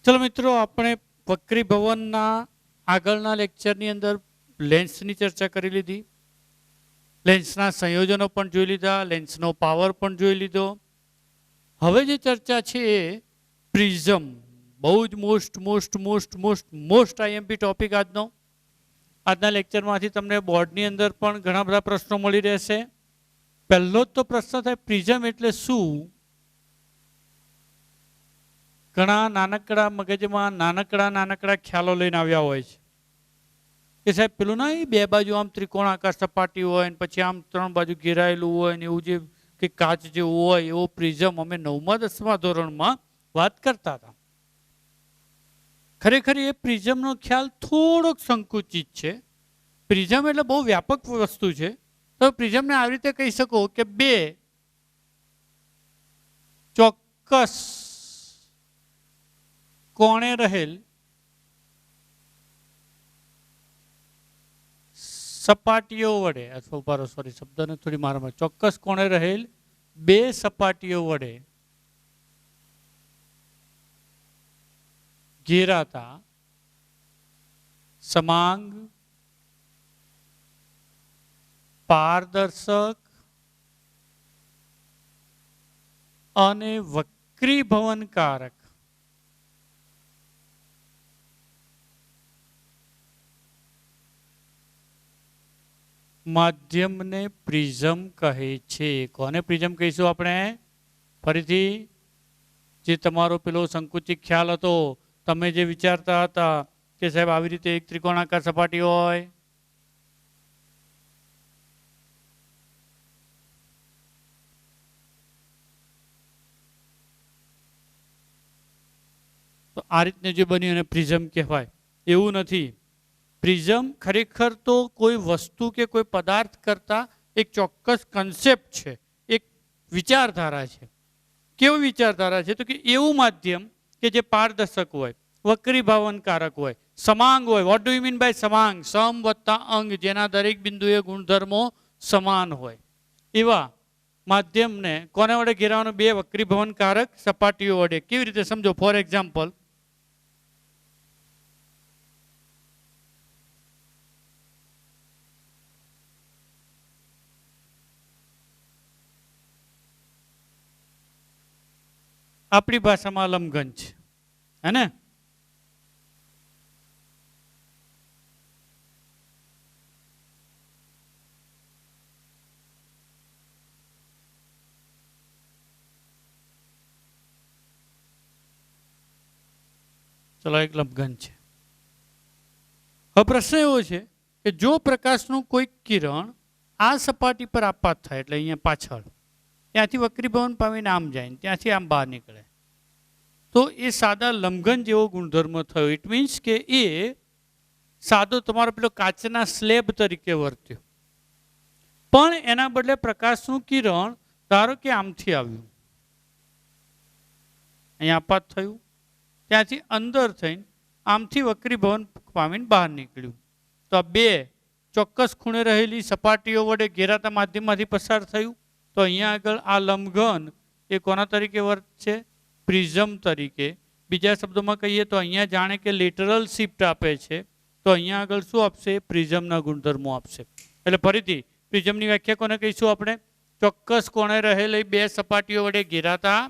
चलो मित्रों, આપણે વક્રી ભવનના આગળના લેક્ચરની અંદર લેન્સની ચર્ચા કરી લીધી, લેન્સના સંયોજનો પણ જોઈ લીધા, લેન્સનો પાવર પણ જોઈ લીધો. હવે જે ચર્ચા છે એ પ્રિઝમ, બહુ જ મોસ્ટ આઈએમપી ટોપિક આજનો. આજના લેક્ચરમાંથી તમને બોર્ડની અંદર પણ ઘણા બધા પ્રશ્નો મળી રહેશે. પહેલો જ તો પ્રશ્ન થાય, પ્રિઝમ એટલે શું? ઘણા નાનકડા મગજમાં નાનકડા ખ્યાલો લઈને આવ્યા હોય છે કે સાહેબ પેલું ના, એ બે બાજુ આમ ત્રિકોણાકાર સપાટી હોય ને પછી આમ ત્રણ બાજુ ઘેરાયેલું હોય ને એવું જે કે કાચ જેવું હોય એવો પ્રિઝમ અમે 9મા 10મા ધોરણમાં વાત કરતા હતા. ખરેખર એ પ્રિઝમનો ખ્યાલ થોડોક સંકુચિત છે. પ્રિઝમ એટલે બહુ વ્યાપક વસ્તુ છે. તો પ્રિઝમને આવી રીતે કહી શકો કે બે ચોક્કસ કોણે રહેલ સપાટીઓ વડે, અથવા સોરી શબ્દને થોડી મારામાં, ચોક્કસ કોણે રહેલ બે સપાટીઓ વડે ઘેરાતા સમાંગ, પારદર્શક અને વક્રીભવનકારક માધ્યમને પ્રિઝમ કહે છે. કોને પ્રિઝમ કહીશું આપણે? ફરીથી, જે તમારો પેલો સંકુચિત ખ્યાલ હતો, તમે જે વિચારતા હતા કે સાહેબ આવી રીતે એક ત્રિકોણાકાર સપાટી હોય, તો આ રીતને જે બન્યું એને પ્રિઝમ કહેવાય. એવું નથી. પ્રિઝમ ખરેખર તો કોઈ વસ્તુ કે કોઈ પદાર્થ કરતા એક ચોક્કસ કન્સેપ્ટ છે, એક વિચારધારા છે. કેવું વિચારધારા છે? તો કે એવું માધ્યમ કે જે પારદર્શક હોય, વક્રીભાવનકારક હોય, સમાંગ હોય. What do you mean by સમાંગ? સમ વત્તા અંગ, જેના દરેક બિંદુએ ગુણધર્મો સમાન હોય એવા માધ્યમને કોને વડે ઘેરાવાનું? બે વક્રીભવનકારક સપાટીઓ વડે. કેવી રીતે સમજો? ફોર એક્ઝામ્પલ, આપણી ભાષામાં લંબઘન છે, હે ને? ચલો, એક લંબઘન છે. હવે પ્રશ્ન એવો છે કે જો પ્રકાશનું કોઈ કિરણ આ સપાટી પર આપાત થાય, એટલે અહીંયા પાછળ, ત્યાંથી વક્રીભવન પામીને આમ જાય, ત્યાંથી આમ બહાર નીકળે, તો એ સાદા લંબઘન જેવો ગુણધર્મ થયો. ઇટ મીન્સ કે એ સાદો તમારો પેલો કાચના સ્લેબ તરીકે વર્ત્યો, પણ એના બદલે પ્રકાશનું કિરણ ધારો કે આમથી આવ્યું, અહીંયા આપાત થયું, ત્યાંથી અંદર થઈને આમથી વક્રીભવન પામીને બહાર નીકળ્યું, તો આ બે ચોક્કસ ખૂણે રહેલી સપાટીઓ વડે ઘેરાતા માધ્યમમાંથી પસાર થયું. તો અહીંયા આગળ આ લંબઘન એ કોના તરીકે વર્તશે? પ્રિઝમ તરીકે. બીજા શબ્દોમાં કહીએ તો અહીંયા જાણે કે લેટરલ શિફ્ટ આપે છે, તો અહીંયા આગળ શું આપશે? પ્રિઝમના ગુણધર્મો આપશે. એટલે ફરીથી પ્રિઝમની વ્યાખ્યા કોને કહીશું આપણે? ચોક્કસ કોણે રહેલી બે સપાટીઓ વડે ઘેરાતા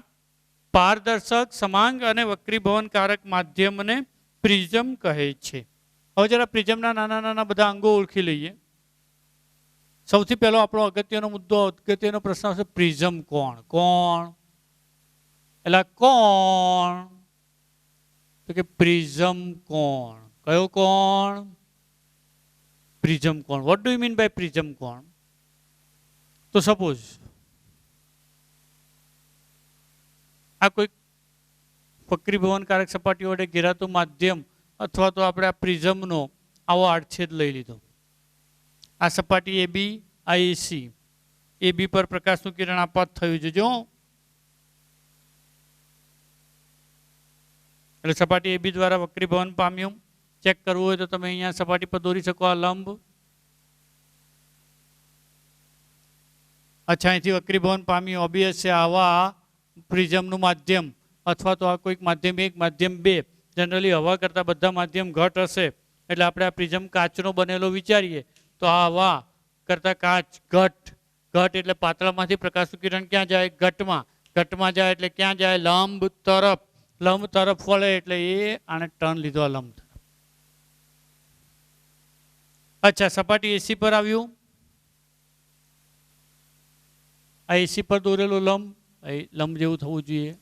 પારદર્શક, સમાંગ અને વક્રીભવનકારક માધ્યમને પ્રિઝમ કહે છે. હવે જરા પ્રિઝમના નાના બધા અંગો ઓળખી લઈએ. સૌથી પહેલો આપણો અગત્યનો મુદ્દો, અગત્યનો પ્રશ્ન આવશે, પ્રિઝમ કોણ? કોણ એટલે કોણ? તો કે પ્રિઝમ કોણ? કયો કોણ? પ્રિઝમ કોણ? What do you mean by prism કોણ? તો સપોઝ આ કોઈ વક્રીભવનકારક સપાટી વડે ઘેરાતું માધ્યમ, અથવા તો આપણે આ પ્રિઝમનો આવો આડછેદ લઈ લીધો. આ સપાટી AB, આ AC. AB પર પ્રકાશનું કિરણ આપાત થયું છે, જો એટલે સપાટી AB દ્વારા વક્રીભવન પામ્યું. ચેક કરવું હોય તો તમે અહીંયા સપાટી પર દોરી શકો આ લંબ. અચ્છા, અહીંથી વક્રીભવન પામ્યું. ઓબ્વિયસ છે આવા પ્રિઝમનું માધ્યમ અથવા તો આ કોઈક માધ્યમ 1, માધ્યમ 2 જનરલી હવા કરતાં બધા માધ્યમ ઘટ હશે એટલે આપણે આ પ્રિઝમ કાચનો બનેલો વિચારીએ તો આ હવા કરતાં કાચ ઘટ, ઘટ એટલે પાતળામાંથી પ્રકાશનું કિરણ ક્યાં જાય? ઘટમાં. ઘટમાં જાય એટલે ક્યાં જાય? લંબ તરફ. લંબ તરફ વળે એટલે એ આને ટર્ન લીધો આ લંબ તરફ. અચ્છા, સપાટી એસી પર આવ્યું. આ એસી પર દોરેલો લંબ લંબ જેવું થવું જોઈએ.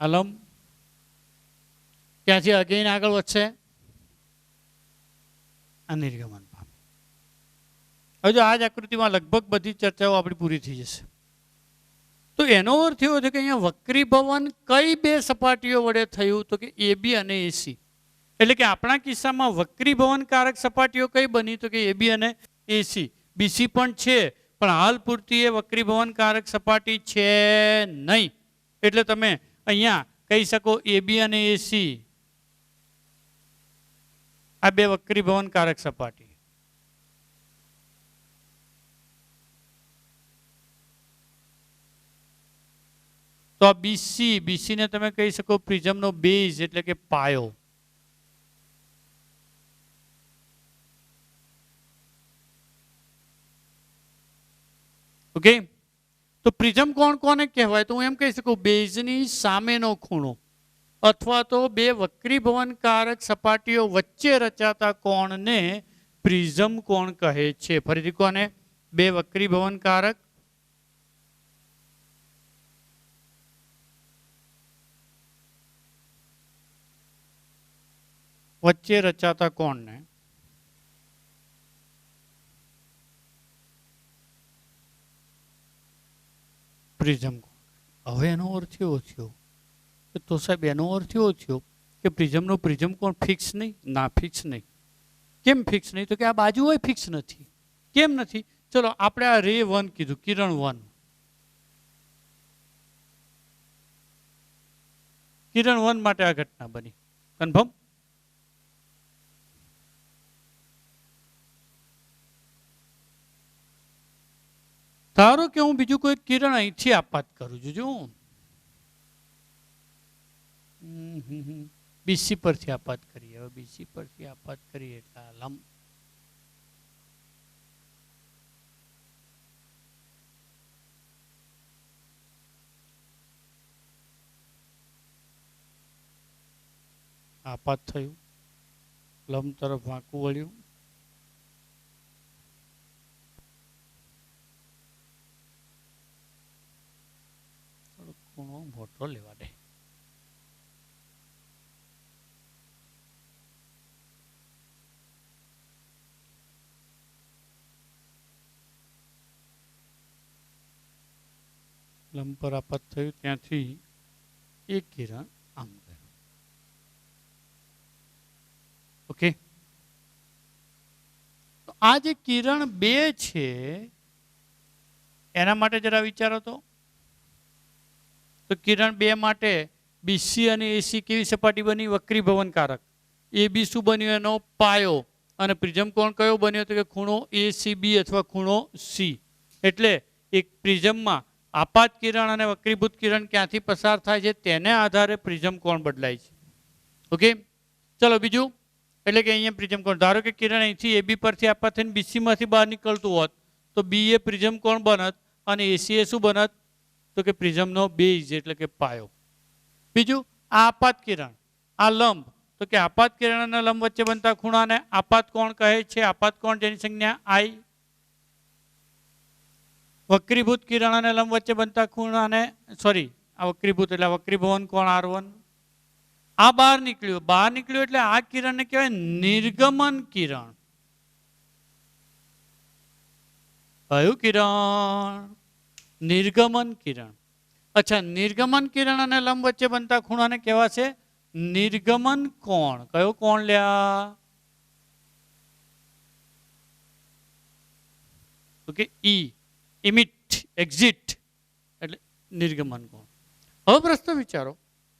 આ લંબ ક્યાંથી અગેન આગળ વધશે? આ નિર્ગમન પામે. હવે જો આ જ આકૃતિમાં લગભગ બધી ચર્ચાઓ આપણી પૂરી થઈ જશે. તો એનો અર્થ એવો છે કે અહીંયા વક્રીભવન કઈ બે સપાટીઓ વડે થયું? તો કે એબી અને એસી. એટલે કે આપણા કિસ્સામાં વક્રીભવનકારક સપાટીઓ કઈ બની? તો કે એબી અને એસી. બીસી પણ છે પણ હાલ પૂરતી એ વક્રીભવનકારક સપાટી છે નહીં. એટલે તમે અહીંયા કહી શકો એબી અને એસી આ બે વક્રીભવનકારક સપાટી. તો આ બીસી ને તમે કહી શકો પ્રિઝમનો બેઝ એટલે કે પાયો. ઓકે, તો પ્રિઝમ કોણ કોને કહેવાય? તો હું એમ કહી શકું બેઝની સામેનો ખૂણો અથવા તો બે વક્રીભવનકારક સપાટીઓ વચ્ચે રચાતા કોણને પ્રિઝમ કોણ કહે છે? ફરીથી કોને? બે વક્રીભવનકારક વચ્ચે રચાતા કોણને પ્રિઝમ. હવે એનો અર્થ એવો થયો તો સાહેબ એનો અર્થ એવો થયો કે પ્રિઝમનો પ્રિઝમ કોણ ફિક્સ નહીં? ના, ફિક્સ નહીં. કેમ ફિક્સ નહીં? તો કે આ બાજુ હોય ફિક્સ નથી. કેમ નથી? ચલો આપણે આ રે 1 કીધું, કિરણ 1. કિરણ 1 માટે આ ઘટના બની. કન્ફર્મ? ધારો કે હું બીજું કોઈ કિરણ અહીંથી આપાત કરું છું. જો બીસી પરથી આપાત કરીએ. હવે બીસી પરથી આપાત કરીએ એટલે લંબ આપાત થયું, લંબ તરફ વાંકું વળ્યું. ખૂણો મોટો લેવા દે. લંબ પર આપાત થયું, ત્યાંથી એક કિરણ આમ ગયું. ઓકે, તો આ જે કિરણ 2 છે એના માટે જરા વિચારો તો કિરણ 2 માટે બીસી અને એસી કેવી સપાટી બની? વક્રીભવનકારક. એબી શું બન્યું? એનો પાયો. અને પ્રિઝમ કોણ કયો બન્યો? તો કે ખૂણો એસીબી અથવા ખૂણો સી. એટલે એક પ્રિઝમમાં આપાત કિરણ અને વક્રીભૂત કિરણ ક્યાંથી પસાર થાય છે તેને આધારે પ્રિઝમ કોણ બદલાય છે. ઓકે, ચલો બીજું. એટલે કે અહીંયા પ્રિઝમ કોણ, ધારો કે કિરણ અહીંથી એબી પરથી આપાત થઈને બીસીમાંથી બહાર નીકળતું હોત તો બી એ પ્રિઝમ કોણ બનત અને એસી એ શું બનત? તો કે પ્રિઝમનો બેઝ એટલે કે પાયો. બીજું આ આપાત કિરણ, આ લંબ. તો કે આપાત કિરણ અને લંબ વચ્ચે બનતા ખૂણાને આપાત કોણ કહે છે? આપાત કોણ જેની સંજ્ઞા આઈ. વક્રીભૂત કિરણ અને લંબ વચ્ચે બનતા ખૂણાને આ વક્રીભૂત એટલે વક્રીભવન કોણ R1. આ બહાર નીકળ્યું એટલે આ કિરણને કહેવાય નિર્ગમન કિરણ. કયું કિરણ? નિર્ગમન કિરણ. અચ્છા, નિર્ગમન કિરણ અને લંબ વચ્ચે બનતા ખૂણાને કહેવાશે નિર્ગમન કોણ. કયો કોણ લ્યા? ઓકે, ઈ ઇમિટ એક્ઝિટ એટલે નિર્ગમન કોણ. હવે પ્રશ્ન વિચારો,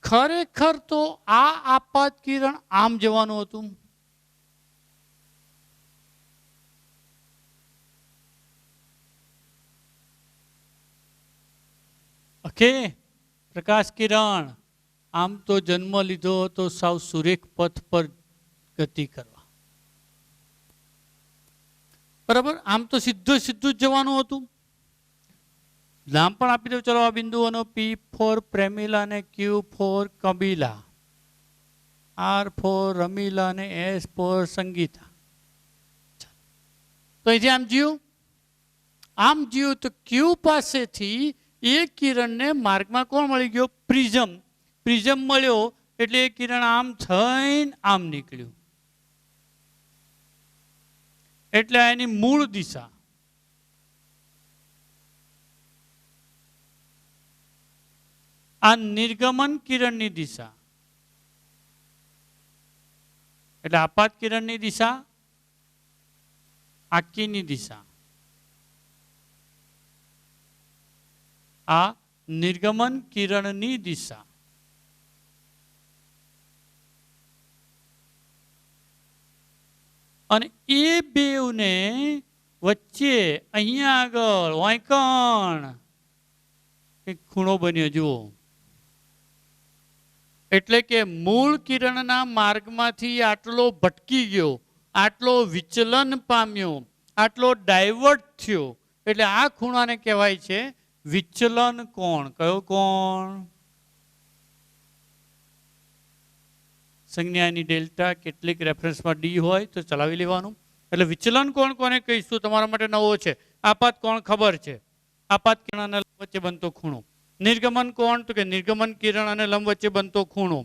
ખરેખર તો આ આપાત કિરણ આમ જવાનું હતું. ઓકે, પ્રકાશ કિરણ આમ તો જન્મ લીધો તો સાવ સુરેખ પથ પર ગતિ કરવા, બરાબર. આમ તો સીધું જ જવાનું હતું. નામ પણ આપી દઉં ચલો આ બિંદુઓનો. પી ફોર પ્રેમિલા અને ક્યુ ફોર કબીલા, આર ફોર રમીલા અને એસ ફોર સંગીતા. તો અહીંથી આમ જીવ્યું તો ક્યુ પાસેથી એ કિરણને માર્ગમાં કોણ મળી ગયો? પ્રિઝમ. પ્રિઝમ મળ્યો એટલે એ કિરણ આમ થઈને આમ નીકળ્યું, એટલે એની મૂળ દિશા. આ નિર્ગમન કિરણની દિશા, એટલે આપાત કિરણની દિશા, આકીની દિશા. આ નિર્ગમન કિરણની દિશા. અને એ બેવને વચ્ચે અહીંયા આગળ વાંકણ એક ખૂણો બન્યો જુઓ. એટલે કે મૂળ કિરણના માર્ગમાંથી આટલો ભટકી ગયો, આટલો વિચલન પામ્યો, આટલો ડાયવર્ટ થયો, એટલે આ ખૂણાને કહેવાય છે વિચલન કોણ. કયો કોણ? સંજ્ઞાની ડેલ્ટા કેટલીક રેફરન્સમાં ડી હોય તો ચલાવી લેવાનું. એટલે વિચલન કોણ કોને કહીશું તમારા માટે નવો છે. આપાત કોણ ખબર છે, આપાત કિરણ અને લંબ વચ્ચે બનતો ખૂણો. નિર્ગમન કોણ? તો કે નિર્ગમન કિરણ અને લંબ વચ્ચે બનતો ખૂણો.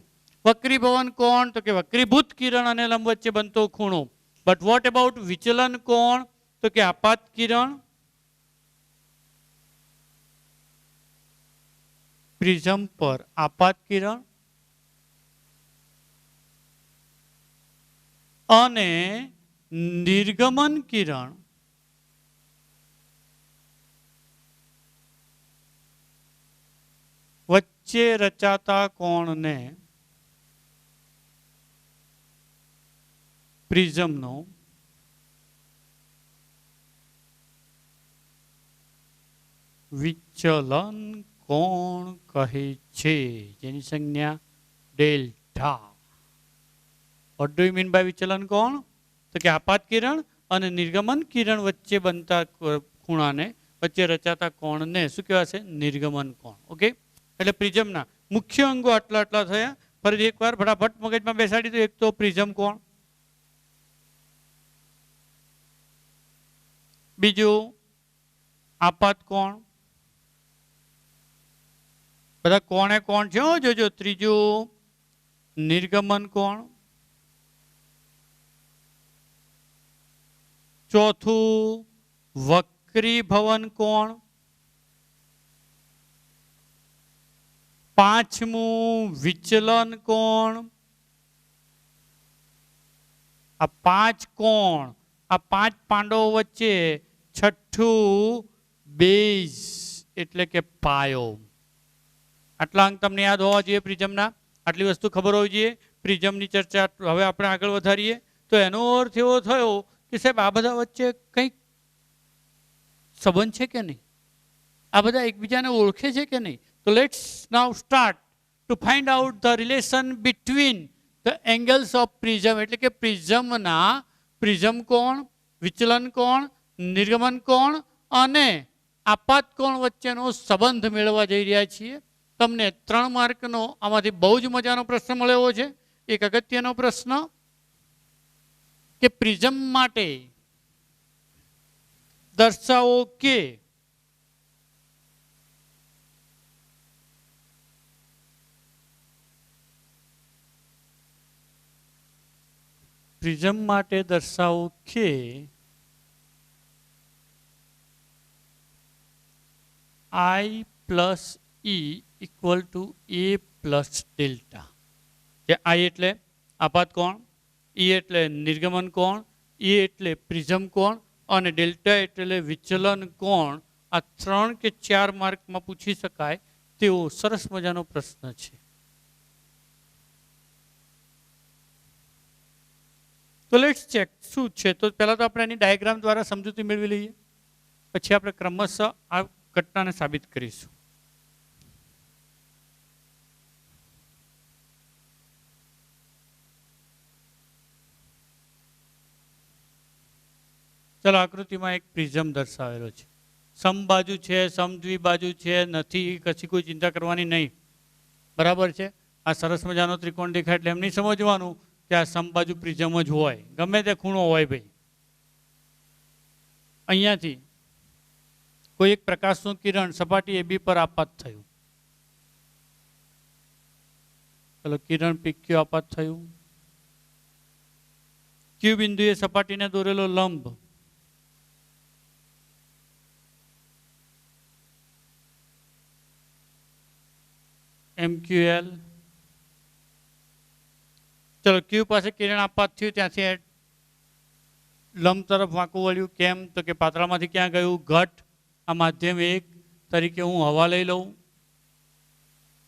વક્રીભવન કોણ? તો કે વક્રીભૂત કિરણ અને લંબ વચ્ચે બનતો ખૂણો. બટ વોટ અબાઉટ વિચલન કોણ? તો કે આપાત કિરણ પ્રિઝમ પર આપાત કિરણ અને નિર્ગમન કિરણ વચ્ચે રચાતા કોણને પ્રિઝમનો વિચલન કોણ કહે છે, જેની સંજ્ઞા delta. What do you mean by વિચલન કોણ? તો કે આપાત કિરણ અને નિર્ગમન કિરણ વચ્ચે બનતા ખૂણાને, વચ્ચે રચાતા કોણને શું કહેવાશે? નિર્ગમન કોણ. ઓકે, એટલે પ્રિઝમના મુખ્ય અંગો આટલા આટલા થયા. ફરી એકવાર ફટાફટ મગજમાં બેસાડી દો. એક તો પ્રિઝમ કોણ, બીજું આપાત કોણ, બધા કોણે કોણ છે જોજો. ત્રીજું નિર્ગમન કોણ, ચોથું વક્રીભવન કોણ, પાંચમું વિચલન કોણ. આ પાંચ કોણ, આ પાંચ પાંડવો વચ્ચે છઠ્ઠું બેઝ એટલે કે પાયો. આટલા અંક તમને યાદ હોવા જોઈએ પ્રિઝમના. આટલી વસ્તુ ખબર હોવી જોઈએ. પ્રિઝમની ચર્ચા હવે આપણે આગળ વધારીએ તો એનો અર્થ એવો થયો કે સાહેબ આ બધા વચ્ચે કંઈક સંબંધ છે કે નહીં? આ બધા એકબીજાને ઓળખે છે કે નહીં? તો let's now start to find out the relation between the angles of prism. એટલે કે પ્રિઝમના પ્રિઝમ કોણ, વિચલન કોણ, નિર્ગમન કોણ અને આપાત કોણ વચ્ચેનો સંબંધ મેળવવા જઈ રહ્યા છીએ. તમને 3 માર્કનો આમાંથી બહુ જ મજાનો પ્રશ્ન મળ્યો છે. એક અગત્યનો પ્રશ્ન કે પ્રિઝમ માટે દર્શાવો કે પ્રિઝમ માટે દર્શાવો કે I plus E equal to A plus delta. જે I એટલે આપાત કોણ, E એટલે નિર્ગમન કોણ, E એટલે પ્રિઝમ કોણ અને ડેલ્ટા એટલે વિચલન કોણ. આ 3 કે 4 માર્કમાં પૂછી શકાય તેવો સરસ મજાનો પ્રશ્ન છે. તો લેટ્સ ચેક શું છે. તો પહેલા તો આપણે એની ડાયાગ્રામ દ્વારા સમજૂતી મેળવી લઈએ, પછી આપણે ક્રમશઃ આ ઘટનાને સાબિત કરીશું. ચલો આકૃતિમાં એક પ્રિઝમ દર્શાવેલો છે. સમબાજુ છે, સમદ્વિબાજુ છે, નથી, કશી કોઈ ચિંતા કરવાની નહીં. બરાબર છે. આ સરસ મજાનો ત્રિકોણ દેખાય એટલે એમ નહીં સમજવાનું કે આ સમબાજુ પ્રિઝમ જ હોય, ગમે તે ખૂણો હોય ભાઈ. અહીંયાથી કોઈ એક પ્રકાશનું કિરણ સપાટી AB પર આપાત થયું. ચલો કિરણ PQ આપાત થયું. Q બિંદુએ સપાટીને દોરેલો લંબ MQL. ચલો Q પાસે કિરણ આપાત થયું, ત્યાંથી લંબ તરફ વાંકું વળ્યું. કેમ તો કે પાતળામાંથી ક્યાં ગયું? ઘટ. આ માધ્યમ 1 તરીકે હું હવા લઈ લઉં.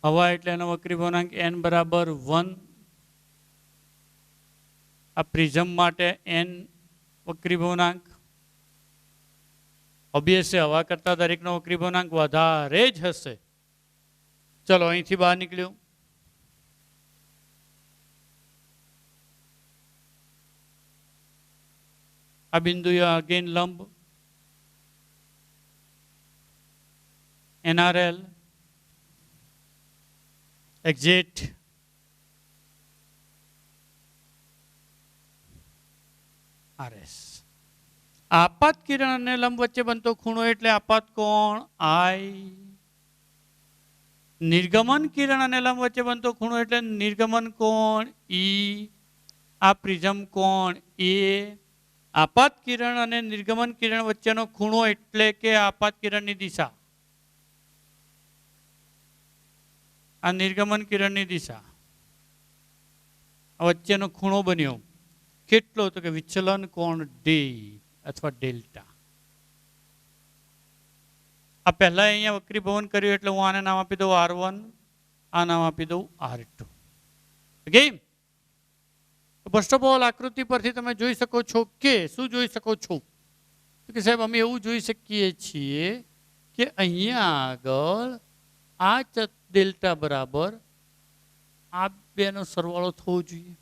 હવા એટલે એનો વક્રીભવનાંક n બરાબર 1. આ પ્રિઝમ માટે n વક્રીભવનાંક. ઓબ્વિયસલી હવા કરતા દરેકનો વક્રીભવનાંક વધારે જ હશે. ચલો અહીંથી બહાર નીકળ્યું. આ બિંદુએ અગેન લંબ NRL એક્ઝેક્ટ RS. આપાત કિરણ અને લંબ વચ્ચે બનતો ખૂણો એટલે આપાત કોણ I. નિર્ગમન કિરણ અને લંબ વચ્ચે બનતો ખૂણો એટલે નિર્ગમન કોણ E. આ પ્રિઝમ કોણ A. આપાત કિરણ અને નિર્ગમન કિરણ વચ્ચેનો ખૂણો એટલે કે આપાત કિરણની દિશા. આ નિર્ગમન કિરણની દિશા વચ્ચેનો ખૂણો બન્યો. કેટલો? તો કે વિચલન કોણ D અથવા ડેલ્ટા. આ પહેલા અહીંયા વક્રીભવન કર્યું એટલે હું આને નામ આપી દઉં R1, આ નામ આપી દઉં R2. Okay. First of all આકૃતિ પરથી તમે જોઈ શકો છો કે શું જોઈ શકો છો? તો કે સાહેબ અમે એવું જોઈ શકીએ છીએ કે અહીંયા આગળ આ ડેલ્ટા બરાબર આ બેનો સરવાળો થવો જોઈએ.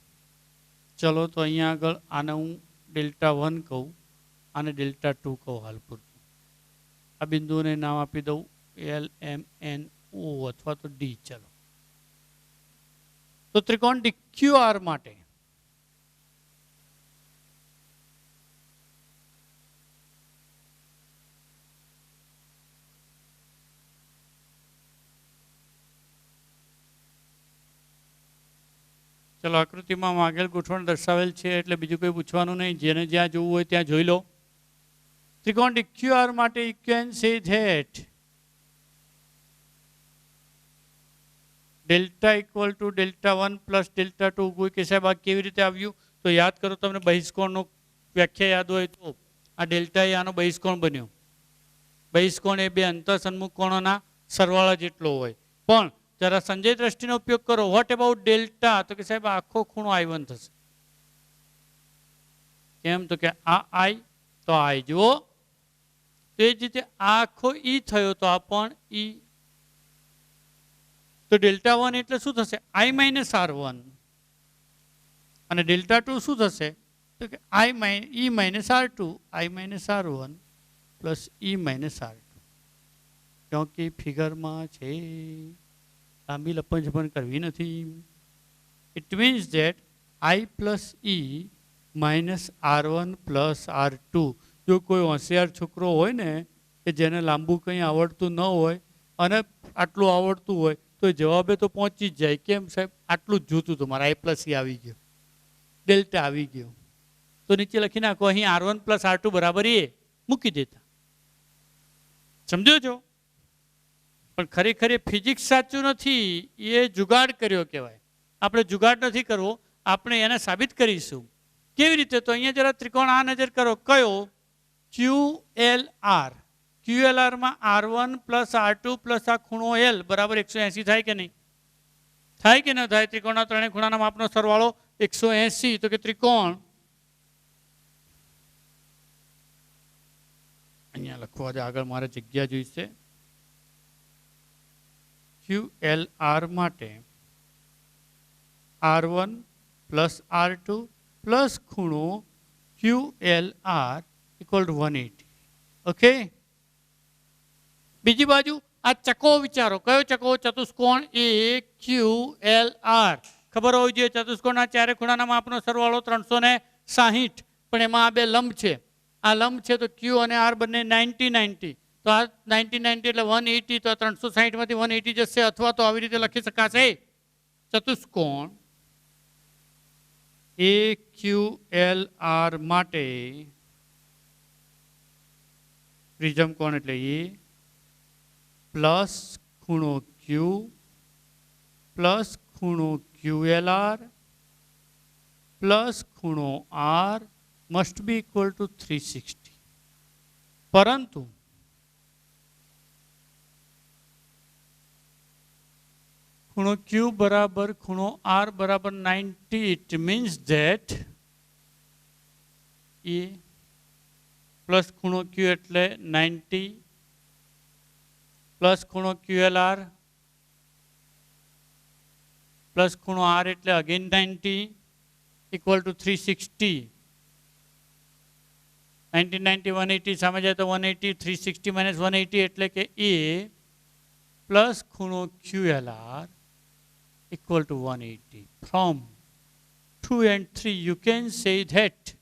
ચલો તો અહીંયા આગળ આને હું ડેલ્ટા 1 કહું, આને ડેલ્ટા 2 કહું હાલ પૂરતું. આ બિંદુને નામ આપી દઉં LMNO અથવા તો D. ચલો તો ત્રિકોણ DQR માટે ચલો આકૃતિમાં આગળ ગોઠવણ દર્શાવેલ છે એટલે બીજું કોઈ પૂછવાનું નહીં. જેને જ્યાં જોવું હોય ત્યાં જોઈ લો. ત્રિકોણ DQR માટે you can say that delta equal to delta 1 plus delta 2. કોઈ કે સાહેબ આ કેવી રીતે આવ્યું? તો યાદ કરો, તમને બહિષ્કોણનો વ્યાખ્યા યાદ હોય તો આ ડેલ્ટા એ આનો બહિષ્કોણ બન્યો. બહિષ્કોણ એ બે અંતઃસન્મુખ કોણોના સરવાળા જેટલો હોય. પણ જરા સંજય દ્રષ્ટિનો ઉપયોગ કરો. What about delta? તો કે સાહેબ આખો ખૂણો I1 થશે. કેમ? તો કે આ I તો I જુઓ. તો એ જ રીતે આખો E થયો તો આ પણ E. તો ડેલ્ટા 1 એટલે શું થશે? I minus R1. અને ડેલ્ટા 2 શું થશે? તો કે E minus R2. I minus R1 plus E minus R2. ક્યોંકि ફિગરમાં છે, લાંબી લપંજપણ કરવી નથી. It means that I plus E minus R1 plus R2. જો કોઈ હોશિયાર છોકરો હોય ને કે જેને લાંબુ કંઈ આવડતું ન હોય અને આટલું આવડતું હોય તો જવાબે તો પહોંચી જ જાય. કેમ સાહેબ? આટલું જ જોતું હતું મારે. I પ્લસ E આવી ગયો, ડેલ્ટા આવી ગયો. તો નીચે લખી નાખો અહીં R1 પ્લસ R2 બરાબર એ મૂકી દેતા. સમજો છો? પણ ખરેખર એ ફિઝિક્સ સાચું નથી, એ જુગાડ કર્યો કહેવાય. આપણે જુગાડ નથી કરવો, આપણે એને સાબિત કરીશું. કેવી રીતે? તો અહીંયા જરા ત્રિકોણ આ નજર કરો. કયો? QLR. QLR માં R1 પ્લસ R2 પ્લસ આ ખૂણો L બરાબર 180 થાય કે નહીં? થાય કે ન થાય? ત્રિકોણના ત્રણેય ખૂણાના માપનો સરવાળો 180. તો કે ત્રિકોણ અહીંયા લખવા દે, આગળ મારે જગ્યા જોઈશે. QLR માટે R1 પ્લસ R2 પ્લસ ખૂણો QLR ઇક્વલ ટુ 180. ઓકે, બીજી બાજુ આ ચકો વિચારો. કયો ચકો? ચતુષ્કોણ એ ક્યુ એલ આર. ખબર હોવી જોઈએ ચતુષ્કોણના ચારે ખૂણાના માપનો સરવાળો 360, પણ એમાં આ બે લંબ છે. આ લંબ છે તો ક્યુ અને આર બંને 90-90. તો આ 90-90 એટલે 180. તો આ 360 માંથી 180 જશે, અથવા તો આવી રીતે લખી શકાશે ચતુષ્કોણ એ ક્યુ એલ આર માટે પ્રિઝમ કોણ એટલે એ પ્લસ ખૂણો ક્યુ પ્લસ ખૂણો QLR પ્લસ ખૂણો R must be equal two 360. પરંતુ ખૂણો Q બરાબર ખૂણો R બરાબર 90. It means that A plus ખૂણો Q એટલે 90 પ્લસ ખૂણો QLR પ્લસ ખૂણો R એટલે અગેન 90 ઇક્વલ ટુ 360. 90-90 180 સામે જાય તો 180. 360 માઇનસ 180 એટલે કે એ પ્લસ ખૂણો QLR equal to 180. From 2 and 3 you can say that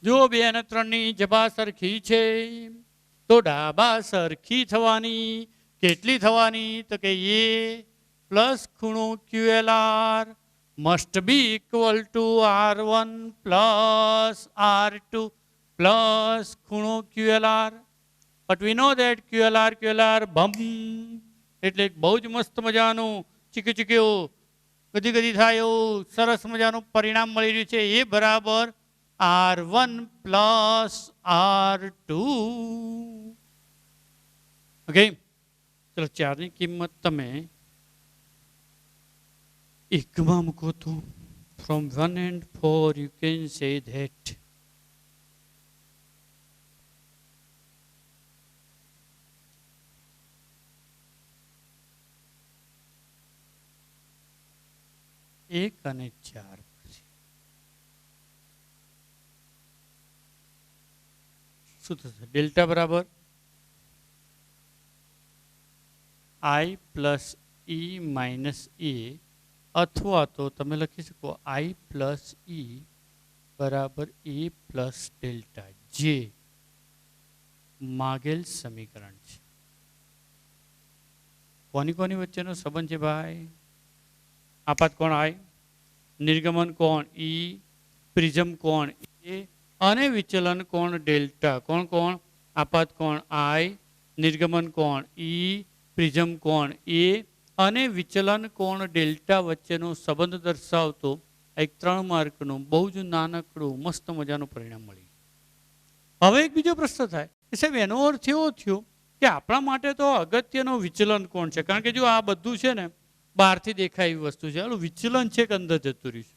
જો 2 અને 3 ની જબા સરખી છે તો ડાબા સરખી થવાની. કેટલી થવાની? તો કે એ પ્લસ ખૂણો QLR must be equal to R1 plus R2 plus ખૂણો QLR. But we know that QLR bump એટલે બહુ જ મસ્ત મજાનું ચીક્યું ગદી થાય એવું સરસ મજાનું પરિણામ મળી રહ્યું છે. એ બરાબર R1 પ્લસ R2. ઓકે, ચલો 4 ની કિંમત તમે એકમાં મૂકો તો from 1 and 4 you can say that એક અને 4 શું થશે? ડેલ્ટા બરાબર I પ્લસ E માઇનસ એ, અથવા તો તમે લખી શકો I પ્લસ E બરાબર એ પ્લસ ડેલ્ટા, જે માગેલ સમીકરણ છે. કોની કોની વચ્ચેનો સંબંધ છે ભાઈ? આપાત કોણ I, નિર્ગમન કોણ E, પ્રિઝમ કોણ એ અને વિચલન કોણ ડેલ્ટા. કોણ કોણ? આપાત કોણ I, નિર્ગમન કોણ E, પ્રિઝમ કોણ એ અને વિચલન કોણ ડેલ્ટા વચ્ચેનો સંબંધ દર્શાવતો એક 3 માર્કનું બહુ જ નાનકડું મસ્ત મજાનું પરિણામ મળી. હવે એક બીજો પ્રશ્ન થાય કે સાહેબ એનો અર્થ એવો થયો કે આપણા માટે તો અગત્યનો વિચલન કોણ છે? કારણ કે જો આ બધું છે ને બહારથી દેખાય એવી વસ્તુ છે, આનું વિચલન છે કે અંદર જતું રહ્યું છે.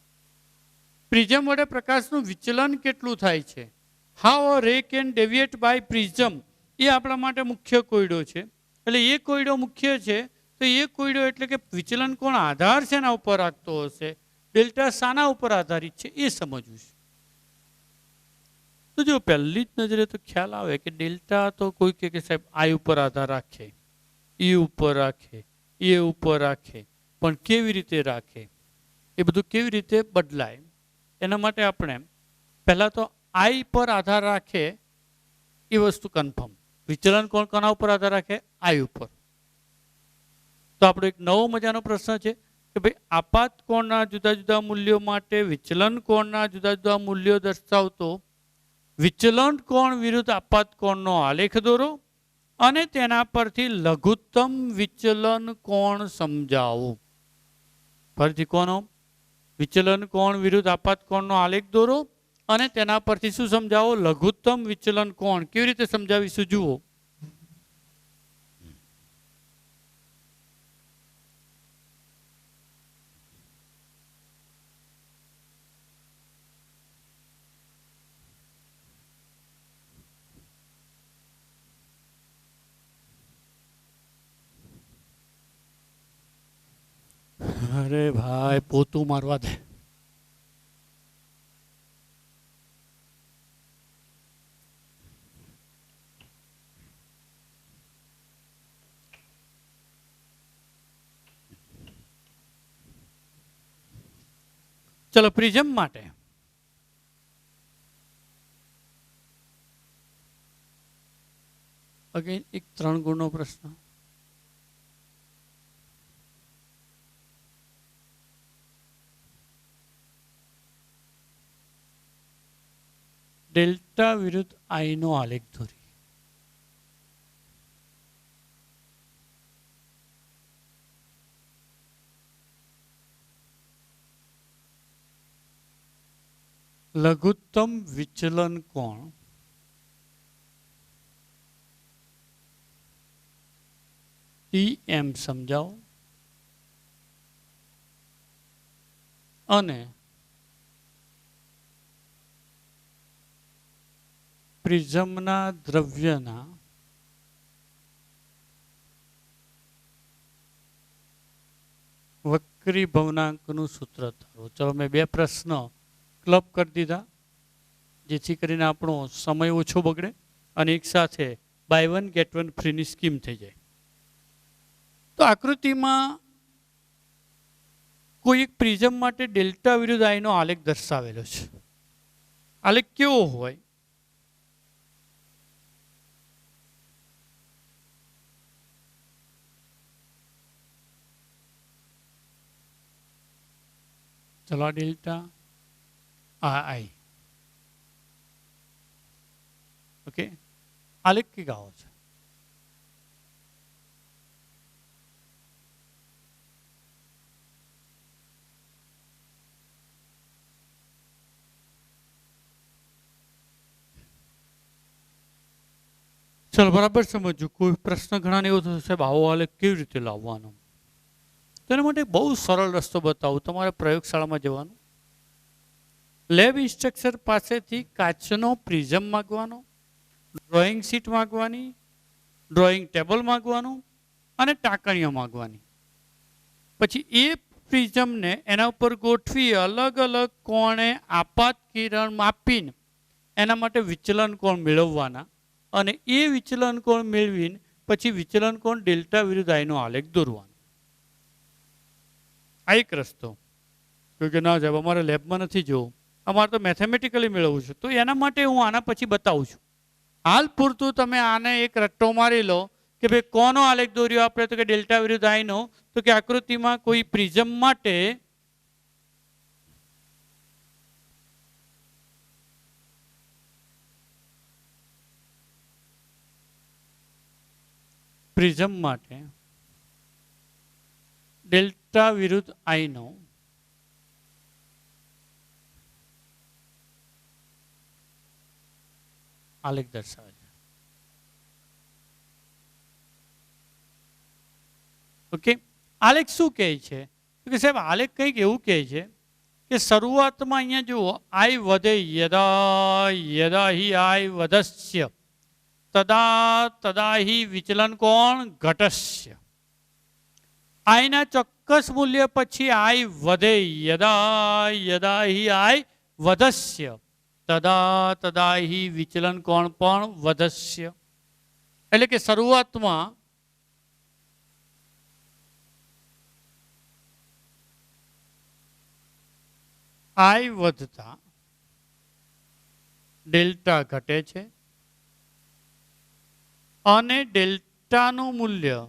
પ્રિઝમ વડે પ્રકાશનું વિચલન કેટલું થાય છે? હાઉ અ રે કેન ડેવિએટ બાય પ્રિઝમ, એ આપણા માટે મુખ્ય કોયડો છે. એટલે એ કોયડો મુખ્ય છે તો એ કોયડો એટલે કે વિચલન કોણ આધાર છે એના ઉપર રાખતો હશે, ડેલ્ટા શાના ઉપર આધારિત છે એ સમજવું છે. તો જો પહેલી જ નજરે તો ખ્યાલ આવે કે ડેલ્ટા તો કોઈ કે સાહેબ આઈ ઉપર આધાર રાખે, ઈ ઉપર રાખે, એ ઉપર રાખે, પણ કેવી રીતે રાખે, એ બધું કેવી રીતે બદલાય, એના માટે આપણે પહેલાં તો આઈ પર આધાર રાખે એ વસ્તુ કન્ફર્મ. વિચલન કોણ કોના ઉપર આધાર રાખે? આઈ ઉપર. તો આપણો એક નવો મજાનો પ્રશ્ન છે કે ભાઈ આપાત કોણના જુદા જુદા મૂલ્યો માટે વિચલન કોણના જુદા જુદા મૂલ્યો દર્શાવતો વિચલન કોણ વિરુદ્ધ આપાત કોણનો આલેખ દોરો અને તેના પરથી લઘુત્તમ વિચલન કોણ સમજાવો. ફરીથી કોનો? વિચલન કોણ વિરુદ્ધ આપાત કોણનો આલેખ દોરો અને તેના પરથી શું સમજાવો? લઘુત્તમ વિચલન કોણ. કેવી રીતે સમજાવીશું જુઓ. અરે ભાઈ પોતું મારવા દે. ચલો પ્રિઝમ માટે અગેન એક 3 ગુણનો પ્રશ્ન. ડેલ્ટા વિરુદ્ધ આઈ નો આલેખ દોરી. લઘુત્તમ વિચલન કોણ ટી એમ સમજાવો અને પ્રિઝમના દ્રવ્યના વક્રી ભવનાંકનું સૂત્ર તારો. ચલો મેં 2 પ્રશ્ન ક્લબ કરી દીધા જેથી કરીને આપણો સમય ઓછો બગડે અને એક સાથે બાય 1 ગેટ 1 ફ્રીની સ્કીમ થઈ જાય. તો આકૃતિમાં કોઈ એક પ્રિઝમ માટે ડેલ્ટા વિરુદ્ધ આઈનો આલેખ દર્શાવેલો છે. આલેખ કેવો હોય? ચલો ડેલ્ટા આઈ. ઓકે, આલેખ કઈ આવો છે? ચલો બરાબર સમજવું. કોઈ પ્રશ્ન ઘણાને એવો થશે સાહેબ આવો આલેખ કેવી રીતે લાવવાનો? તેના માટે બહુ સરળ રસ્તો બતાવું. તમારે પ્રયોગશાળામાં જવાનું, લેબ ઇન્સ્ટ્રક્ટર પાસેથી કાચનો પ્રિઝમ માગવાનો, ડ્રોઈંગ શીટ માગવાની, ડ્રોઈંગ ટેબલ માગવાનું અને ટાંકણીઓ માગવાની. પછી એ પ્રિઝમને એના ઉપર ગોઠવી અલગ અલગ કોણે આપાત કિરણ માપીને એના માટે વિચલન કોણ મેળવવાના અને એ વિચલન કોણ મેળવીને પછી વિચલન કોણ ડેલ્ટા વિરુદ્ધ આઈનો આલેખ દોરવાનો. આ એક રસ્તો. કે ના સાહેબ અમારે લેબમાં નથી જોવું, અમારે તો મેથેમેટિકલી મેળવવું છે, તો એના માટે હું આના પછી બતાવું છું. હાલ પૂરતું તમે આને એક રટ્ટો મારી લો કે ભાઈ કોનો આલેખ દોર્યો આપણે, તો કે ડેલ્ટા વિરુદ્ધ આઈનો. તો કે આકૃતિમાં કોઈ પ્રિઝમ માટે ડેલ્ટા વિરુદ્ધ આઈનો આલેખ દર્શાવે છે. ઓકે, આલેખ શું કહે છે? કે સાહેબ આલેખ કંઈક એવું કહે છે કે શરૂઆતમાં અહીંયા જુઓ, આઈ વધે યદા યદા હિ આઈ વધસ્ય તદા તદા હિ વિચલન કોણ ઘટસ્ય. આઈના ચોક્કસ મૂલ્ય પછી આઈ વધે યદા યદા હિ આઈ વધસ્ય તદા તદા હિ વિચલન કોણ પણ વધસ્ય. એટલે કે શરૂઆતમાં આઈ વધતા ડેલ્ટા ઘટે છે અને ડેલ્ટાનું મૂલ્ય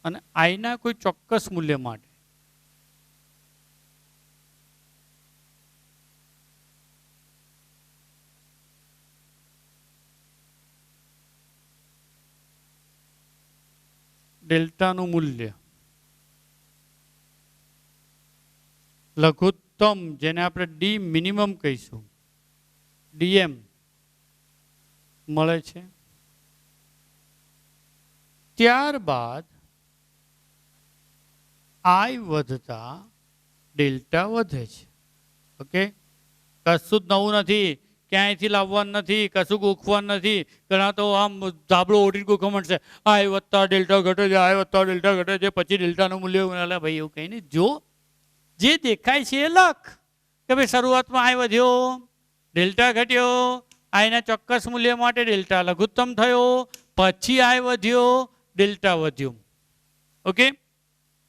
અને આઈના કોઈ ચોક્કસ મૂલ્ય માટે ડેલ્ટાનું મૂલ્ય લઘુત્તમ, જેને આપણે ડી મિનિમમ કહીશું, ડીએમ મળે છે. ત્યારબાદ આઈ વધતા ડેલ્ટા વધે છે. ઓકે, કશું જ નવું નથી, ક્યાંયથી લાવવાનું નથી, કશું ગોખવાનું નથી. ઘણા તો આમ ધાબળો ઓઢી ગોખવા મળશે, આઈ વધતા ડેલ્ટા ઘટે છે, આઈ વધતા ડેલ્ટા ઘટે છે, પછી ડેલ્ટાનું મૂલ્ય. ભાઈ એવું કંઈ નહીં, જો જે દેખાય છે એ લખ કે ભાઈ શરૂઆતમાં આઈ વધ્યો, ડેલ્ટા ઘટ્યો, આઈના ચોક્કસ મૂલ્ય માટે ડેલ્ટા લઘુત્તમ થયો, પછી આઈ વધ્યો, ડેલ્ટા વધ્યો. ઓકે,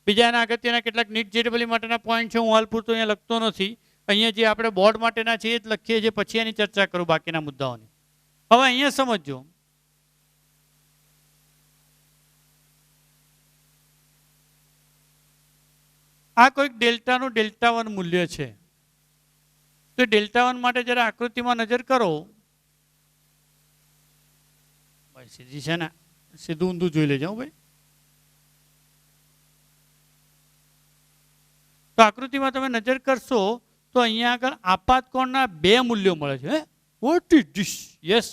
બીજા એના અગત્યના કેટલાક નીટ જેટેબલી માટેના પોઈન્ટ છે, હું હાલ પૂરતો અહીંયા લખતો નથી. અહીંયા જે આપણે બોર્ડ માટેના છે એ જ લખીએ છીએ, પછી એની ચર્ચા કરું બાકીના મુદ્દાઓની. હવે અહીંયા સમજો, આ કોઈક ડેલ્ટાનું Δ1 મૂલ્ય છે. તો Δ1 માટે જરા આકૃતિમાં નજર કરો. ભાઈ સીધી છે ને, સીધું ઊંધું જોઈ લેજો ભાઈ. તો આકૃતિમાં તમે નજર કરશો તો અહીંયા આગળ આપાત કોણના બે મૂલ્યો મળે છે. What is this? યસ,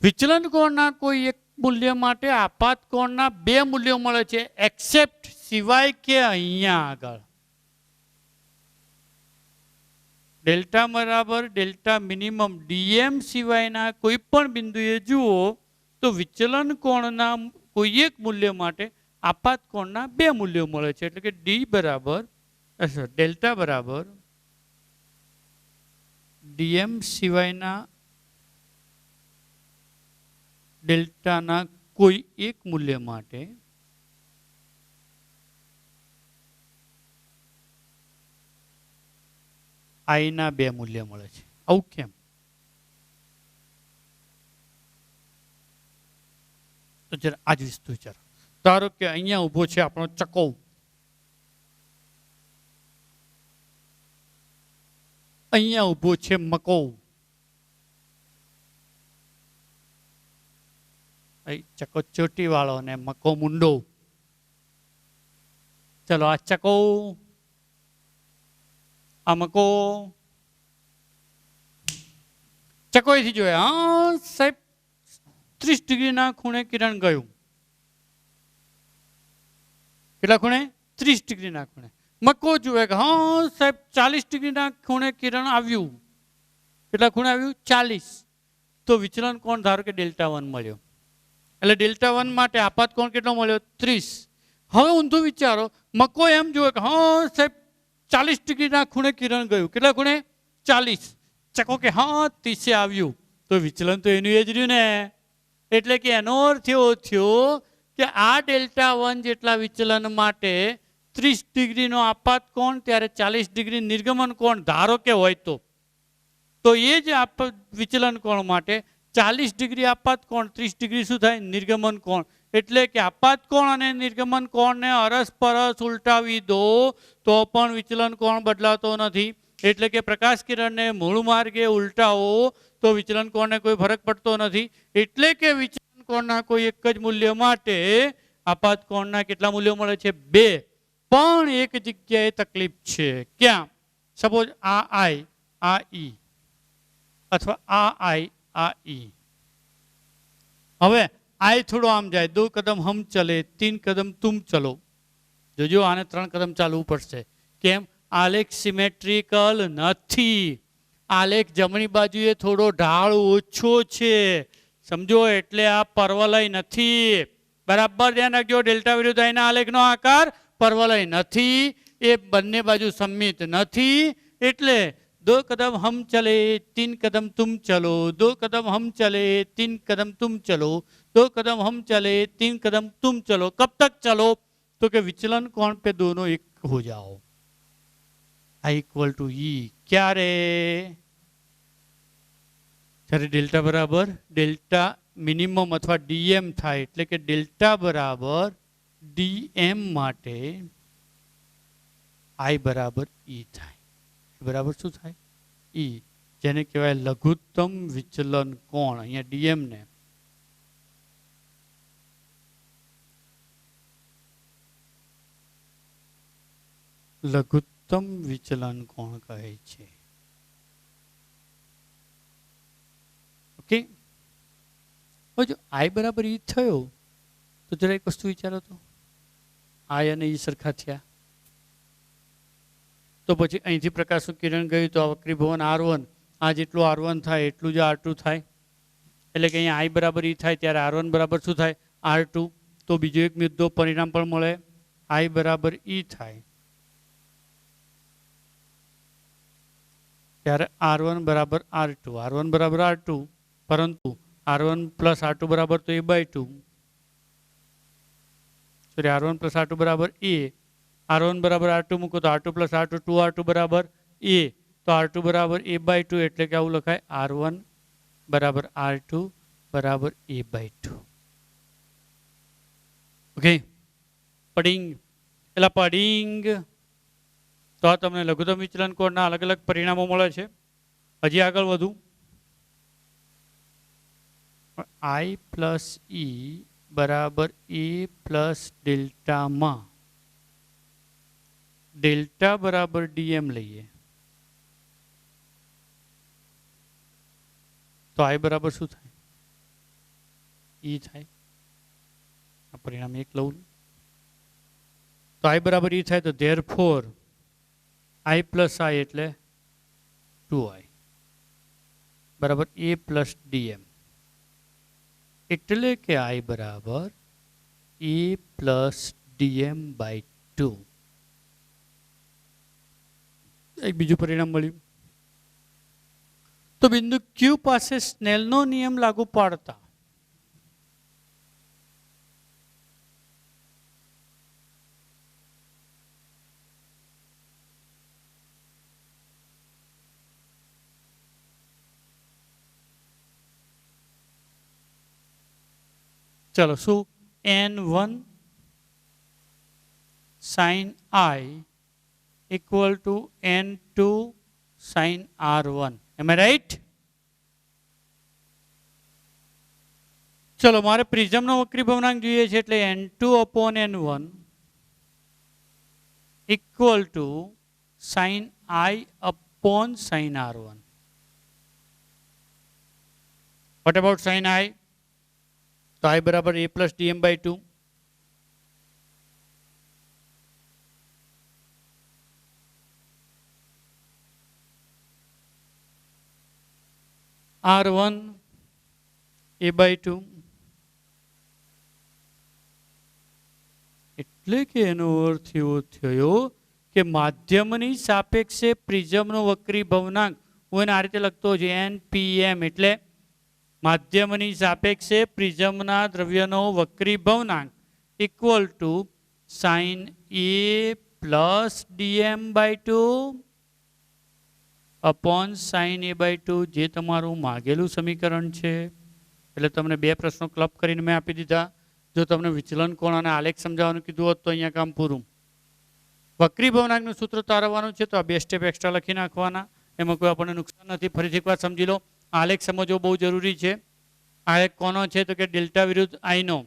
વિચલન કોણના કોઈ એક મૂલ્ય માટે આપાત કોણના બે મૂલ્યો મળે છે, એક્સેપ્ટ સિવાય કે અહીંયા આગળ ડેલ્ટા બરાબર ડેલ્ટા મિનિમમ ડીએમ સિવાયના કોઈ પણ બિંદુએ જુઓ તો વિચલન કોણના કોઈ એક મૂલ્ય માટે આપાત કોણના બે મૂલ્યો મળે છે. એટલે કે ડી બરાબર ડેલ્ટા બરાબર ડીએમ સિવાયના ડેલ્ટાના કોઈ એક મૂલ્ય માટે આઈના બે મૂલ્ય મળે છે. આવું કેમ? તો જરા આ જ વસ્તુ વિચારો. ધારો કે અહીંયા ઊભો છે આપણો ચકો, અહીંયા ઊભો છે મકો. ચકો ચોટી વાળો ને મકો મુંડો. ચલો આ ચકો, આ મકો. ચકોઈથી જોઈએ, હા સાહેબ 30 ડિગ્રીના ખૂણે કિરણ ગયું. કેટલા ખૂણે? 30 ડિગ્રીના ખૂણે. મકો જુએ કે હા સાહેબ 40 ડિગ્રીના ખૂણે કિરણ આવ્યું. કેટલા ખૂણે આવ્યું? 40. તો વિચલન કોણ ધારો કે Δ1 મળ્યો. એટલે Δ1 માટે આપાત કોણ કેટલો મળ્યો? 30. હવે ઊંધું વિચારો, મકો એમ જુએ કે હા સાહેબ 40 ડિગ્રીના ખૂણે કિરણ ગયું. કેટલા ખૂણે? 40. ચકો કે હા 30 આવ્યું. તો વિચલન તો એનું એ જ રહ્યું ને. એટલે કે એનો અર્થ એવો થયો કે આ Δ1 જેટલા વિચલન માટે 30 ડિગ્રીનો આપાત કોણ, ત્યારે 40 ડિગ્રી નિર્ગમન કોણ ધારો કે હોય તો એ જ વિચલન કોણ માટે 40 ડિગ્રી આપાત કોણ, 30 ડિગ્રી શું થાય? નિર્ગમન કોણ. એટલે કે આપાત કોણ અને નિર્ગમન કોણને અરસપરસ ઉલટાવી દો તો પણ વિચલન કોણ બદલાતો નથી. એટલે કે પ્રકાશ કિરણને મૂળ માર્ગે ઉલટાવો તો વિચલન કોણને કોઈ ફરક પડતો નથી. એટલે કે વિચલન કોણના કોઈ એક જ મૂલ્ય માટે આપાત કોણના કેટલા મૂલ્યો મળે છે? 2. પણ એક જગ્યાએ તકલીફ છે. ક્યાં? સપોઝ આ આઈ, આ ઈ, અથવા આ આઈ, આ ઈ. હવે આઈ થોડો આમ જાય, 2 કદમ હમ ચલે, 3 કદમ તુમ ચલો. જોજો આને 3 કદમ ચાલવું પડશે. કેમ? આલેખ સિમેટ્રિકલ નથી. આલેખ જમણી બાજુએ થોડો ઢાળ ઓછો છે, સમજો. એટલે આ પરવલય નથી. બરાબર ધ્યાન રાખજો. ડેલ્ટા વિરુદ્ધ આઈના આલેખનો આકાર પરવલય નથી. એ બંને બાજુ સંમિત નથી. એટલે 2 कदम हम चले 3 कदम तुम चलो, 2 कदम हम चले 3 कदम तुम चलो, 2 कदम हम चले 3 कदम तुम चलो. कब तक चलो? तो के विचलन कोण पे दोनों एक हो जाओ. आई इक्वल टू ई. क्यारे? જ્યારે ડેલ્ટા બરાબર ડેલ્ટા મિનિમમ અથવા ડીએમ થાય. એટલે કે ડેલ્ટા બરાબર ડીએમ માટે આઈ બરાબર ઈ થાય. બરાબર શું થાય? ઈ, જેને કહેવાય લઘુત્તમ વિચલન કોણ. અહીંયા ડીએમ ને લઘુત્તમ વિચલન કોણ કહે છે. ઓકે. હવે જો આઈ બરાબર ઈ થયો તો જરા એક વસ્તુ વિચારો તો, આઈ અને ઈ સરખા થયા તો પછી અહીંથી પ્રકાશનું કિરણ ગયું તો આ વક્રીભવન R1, આ જેટલું R1 થાય એટલું જ R2 થાય. એટલે કે અહીંયા I બરાબર ઈ થાય ત્યારે R1 બરાબર શું થાય? R2. તો બીજો એક મુદ્દો પરિણામ પણ મળે, I બરાબર ઈ થાય ત્યારે R1 બરાબર R2, R1 બરાબર R2, પરંતુ R1 પ્લસ R2 બરાબર તો A/2. Sorry R1 plus R2 બરાબર એ, R1 બરાબર R2 મૂકો તો R2 પ્લસ R2 2R2 બરાબર એ, તો R2 બરાબર a બાય 2 એટલે કે આવું લખાય R1 બરાબર R2 બરાબર a બાય 2. ઓકે, પડિંગ એટલે પડિંગ. તો આ તમને લઘુત્તમ વિચલન કોણના અલગ અલગ પરિણામો મળે છે. હજી આગળ વધુ, I પ્લસ E બરાબર a પ્લસ ડેલ્ટામાં ડેલ્ટા બરાબર dm લઈએ તો I બરાબર શું થાય? E થાય. આ પરિણામ એક લઉં તો I બરાબર E થાય. તો ધેરફોર I પ્લસ I એટલે 2I બરાબર a પ્લસ dm, એટલે કે I બરાબર a પ્લસ dm બાય 2. એક બીજું પરિણામ મળ્યું. તો બિંદુ Q પાસે સ્નેલનો નિયમ લાગુ પાડતા ચલો શું N1 sin I equal to N2 sin R1. Am I right? ચલો મારે પ્રિઝમનો વક્રી ભવનાંક જોઈએ છે એટલે N2 upon N1 equal to sin I upon sin R1. What about sin I? તો I બરાબર a plus dm by 2. R1 a by 2. એટલે કે એનો અર્થ એવો થયો કે માધ્યમની સાપેક્ષે પ્રિઝમનો વક્રી ભવનાંક હું એને આ રીતે લખતો છે NPM, એટલે માધ્યમની સાપેક્ષે પ્રિઝમના દ્રવ્યનો વક્રી ભવનાંક equal to sine a plus dm by 2 upon sine a by 2, જે તમારું માગેલું સમીકરણ છે. એટલે તમને બે પ્રશ્નો ક્લબ કરીને મેં આપી દીધા. જો તમને વિચલન કોણ અને આલેખ સમજાવવાનું કીધું હોત તો અહીંયા કામ પૂરું. વક્રી ભવનાંકનું સૂત્ર તારવવાનું છે તો આ બે સ્ટેપ એક્સ્ટ્રા લખી નાખવાના, એમાં કોઈ આપણને નુકસાન નથી. ફરીથી એક વાત સમજી લો, આલેખ સમજવો બહુ જરૂરી છે. આલેખ કોનો છે તો કે ડેલ્ટા વિરુદ્ધ આઈનો.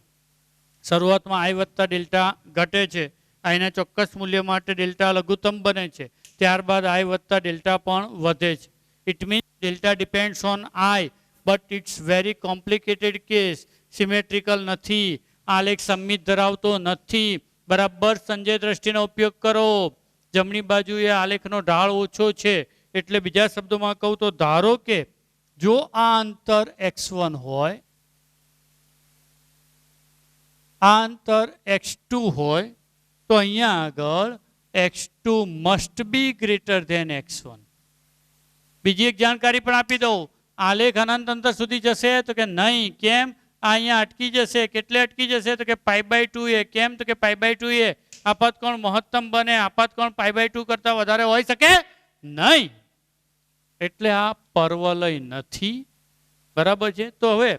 શરૂઆતમાં I વત્તા ડેલ્ટા ઘટે છે, આઈના ચોક્કસ મૂલ્ય માટે ડેલ્ટા લઘુત્તમ બને છે, ત્યારબાદ I વત્તા ડેલ્ટા પણ વધે છે. It means delta depends on I, but it's very complicated case. Symmetrical નથી, આલેખ સમમિત ધરાવતો નથી. બરાબર સંજય દ્રષ્ટિનો ઉપયોગ કરો. જમણી બાજુએ આલેખનો ઢાળ ઓછો છે, એટલે બીજા શબ્દોમાં કહું તો ધારો કે જો આ અંતર x1 હોય, આ અંતર x2 હોય, તો અહીંયા આગળ x2 must be greater than x1. બીજી એક જાણકારી પણ આપી દઉં, આલેખ અનંત અંતર સુધી જશે તો કે નહીં. કેમ? આ અહીંયા અટકી જશે. કેટલે અટકી જશે તો કે π/2a. કેમ? તો કે π/2a આપાતકોણ મહત્તમ બને. આપાતકોણ π/2 કરતા વધારે હોઈ શકે નહીં, એટલે આ પરવલય નથી. બરાબર છે. તો હવે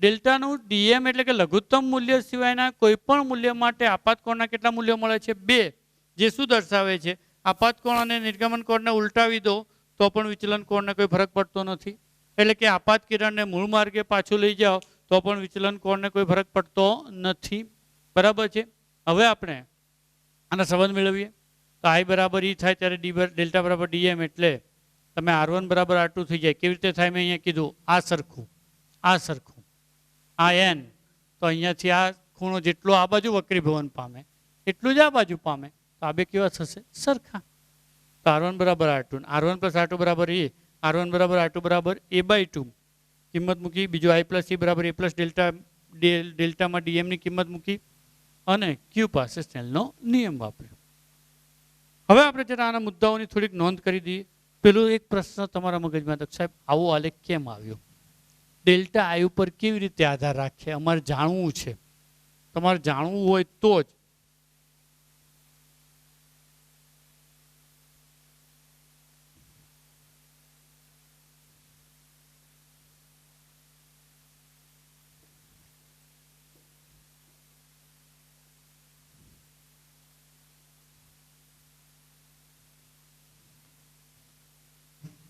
ડેલ્ટાનું dm એટલે કે લઘુત્તમ મૂલ્ય સિવાયના કોઈ પણ મૂલ્ય માટે આપાતકોણના કેટલા મૂલ્યો મળે છે? 2. જે શું દર્શાવે છે? આપાતકોણ અને નિર્ગમન કોણને ઉલટાવી દો તો પણ વિચલન કોણને કોઈ ફરક પડતો નથી. એટલે કે આપાત કિરણને મૂળ માર્ગે પાછું લઈ જાઓ તો પણ વિચલન કોણને કોઈ ફરક પડતો નથી. બરાબર છે. હવે આપણે આના સંબંધ મેળવીએ તો I બરાબર E થાય ત્યારે ડેલ્ટા બરાબર dm, એટલે તમે R1 બરાબર R2 થઈ જાય. કેવી રીતે થાય? મેં અહીંયા કીધું આ સરખું, આ સરખું, આ n. તો અહીંયાથી આ ખૂણો જેટલો આ બાજુ વક્રી ભવન પામે એટલું જ આ બાજુ પામે. તો આ બે કેવા થશે? સરખા. તો R1 બરાબર R2, R1 પ્લસ R2 બરાબર E, R1 બરાબર R2 બરાબર a બાય 2 કિંમત મૂકી, બીજું I પ્લસ E બરાબર a પ્લસ ડેલ્ટામાં dm ની કિંમત મૂકી અને Q પાસે સ્નેલનો નિયમ વાપર્યો. હવે આપણે જરા આના મુદ્દાઓની થોડીક નોંધ કરી દઈએ. પેલો એક પ્રશ્ન તમારા મગજમાં તો સાહેબ આવો આલેખ કેમ આવ્યો? ડેલ્ટા I ઉપર કેવી રીતે આધાર રાખે? અમારે જાણવું છે. તમારે જાણવું હોય તો જ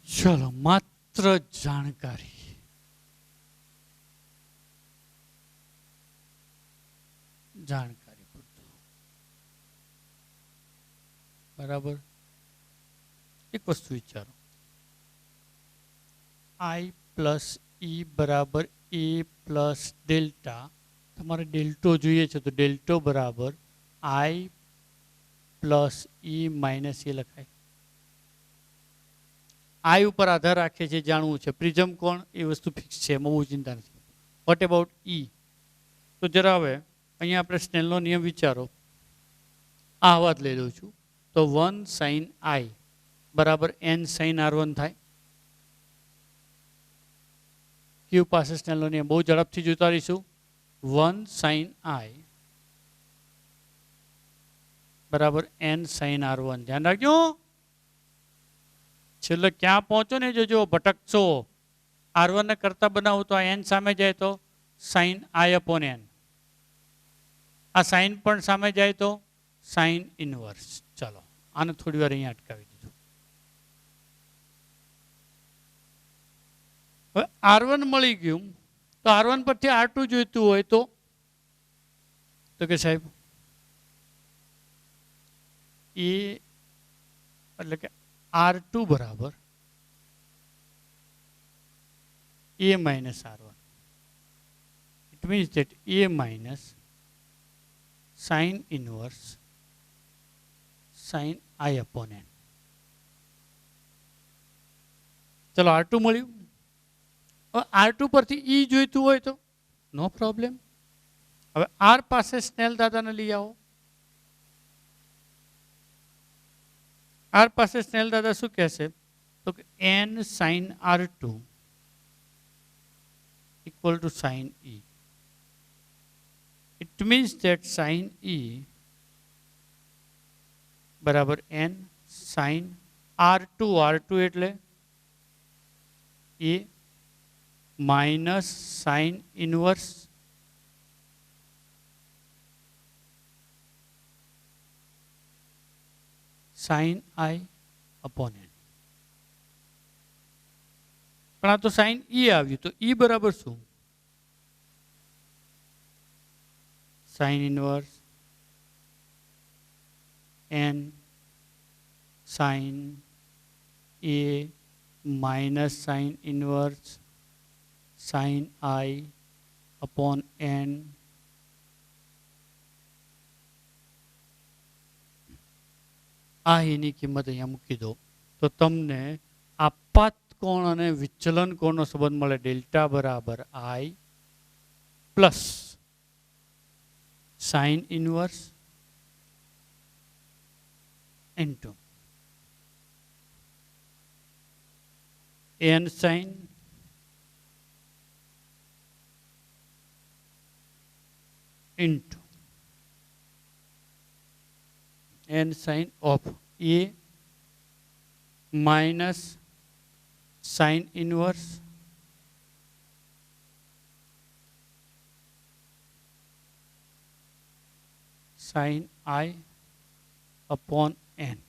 चलो मात्र जानकारी जानकारी बराबर। एक वस्तु विचारो आई प्लस ई बराबर ए प्लस डेल्टा તમારે ડેલ્ટો જોઈએ છે તો ડેલ્ટો બરાબર આઈ પ્લસ ઈ માઇનસ એ લખાય। આઈ ઉપર આધાર રાખે છે જાણવું છે પ્રિઝમ કોણ એ વસ્તુ ફિક્સ છે એમાં બહુ ચિંતા નથી। વોટ અબાઉટ ઈ તો જરા હવે અહીંયા આપણે સ્નેલનો નિયમ વિચારો આ વાત લઈ લઉં છું તો 1 સાઇન આઈ બરાબર n સાઇન r1 થાય। ક્યુ પાસે સ્નેલનો નિયમ બહુ ઝડપથી જોતા રહીશું 1 સાઇન આઈ बराबर n साइन r1 ध्यान रखो छेल्ले क्या पहुंचो ने जो भटकशो r1 ने करता बनावो तो n सामे जाए तो साइन i अपॉन n आ साइन पण सामे जाए तो साइन इनवर्स। चलो आने थोड़ी वार अहीं अटकावी दीधुं। हवे r1 मळी गयुं तो r1 परथी r2 जोईतुं होय तो के साहेब ए એટલે કે R2 બરાબર A minus R1. It means that A minus sin inverse sin I upon n. ચલો R2 મળ્યું। હવે R2 પરથી E જોઈતું હોય તો નો પ્રોબ્લેમ। હવે R પાસે સ્નેલ દાદાને લઈ આવો। आर पास स्नेल दादा शू कहसे तो n sin r2 equal to sin e। It means that sin e बराबर n sin r2 એટલે a minus sin inverse sine i upon n. पण आ तो साइन ई आव्યું तो ई बराबर शू sine inverse n sine a minus sine inverse sine i upon n. आ एनी किंमत अहींया मूकी दो तो तमने आपात कोण अने विचलन कोणनो संबंध मळे डेल्टा बराबर i plus sine inverse into n sine into n sin of a minus sin inverse sin I upon n।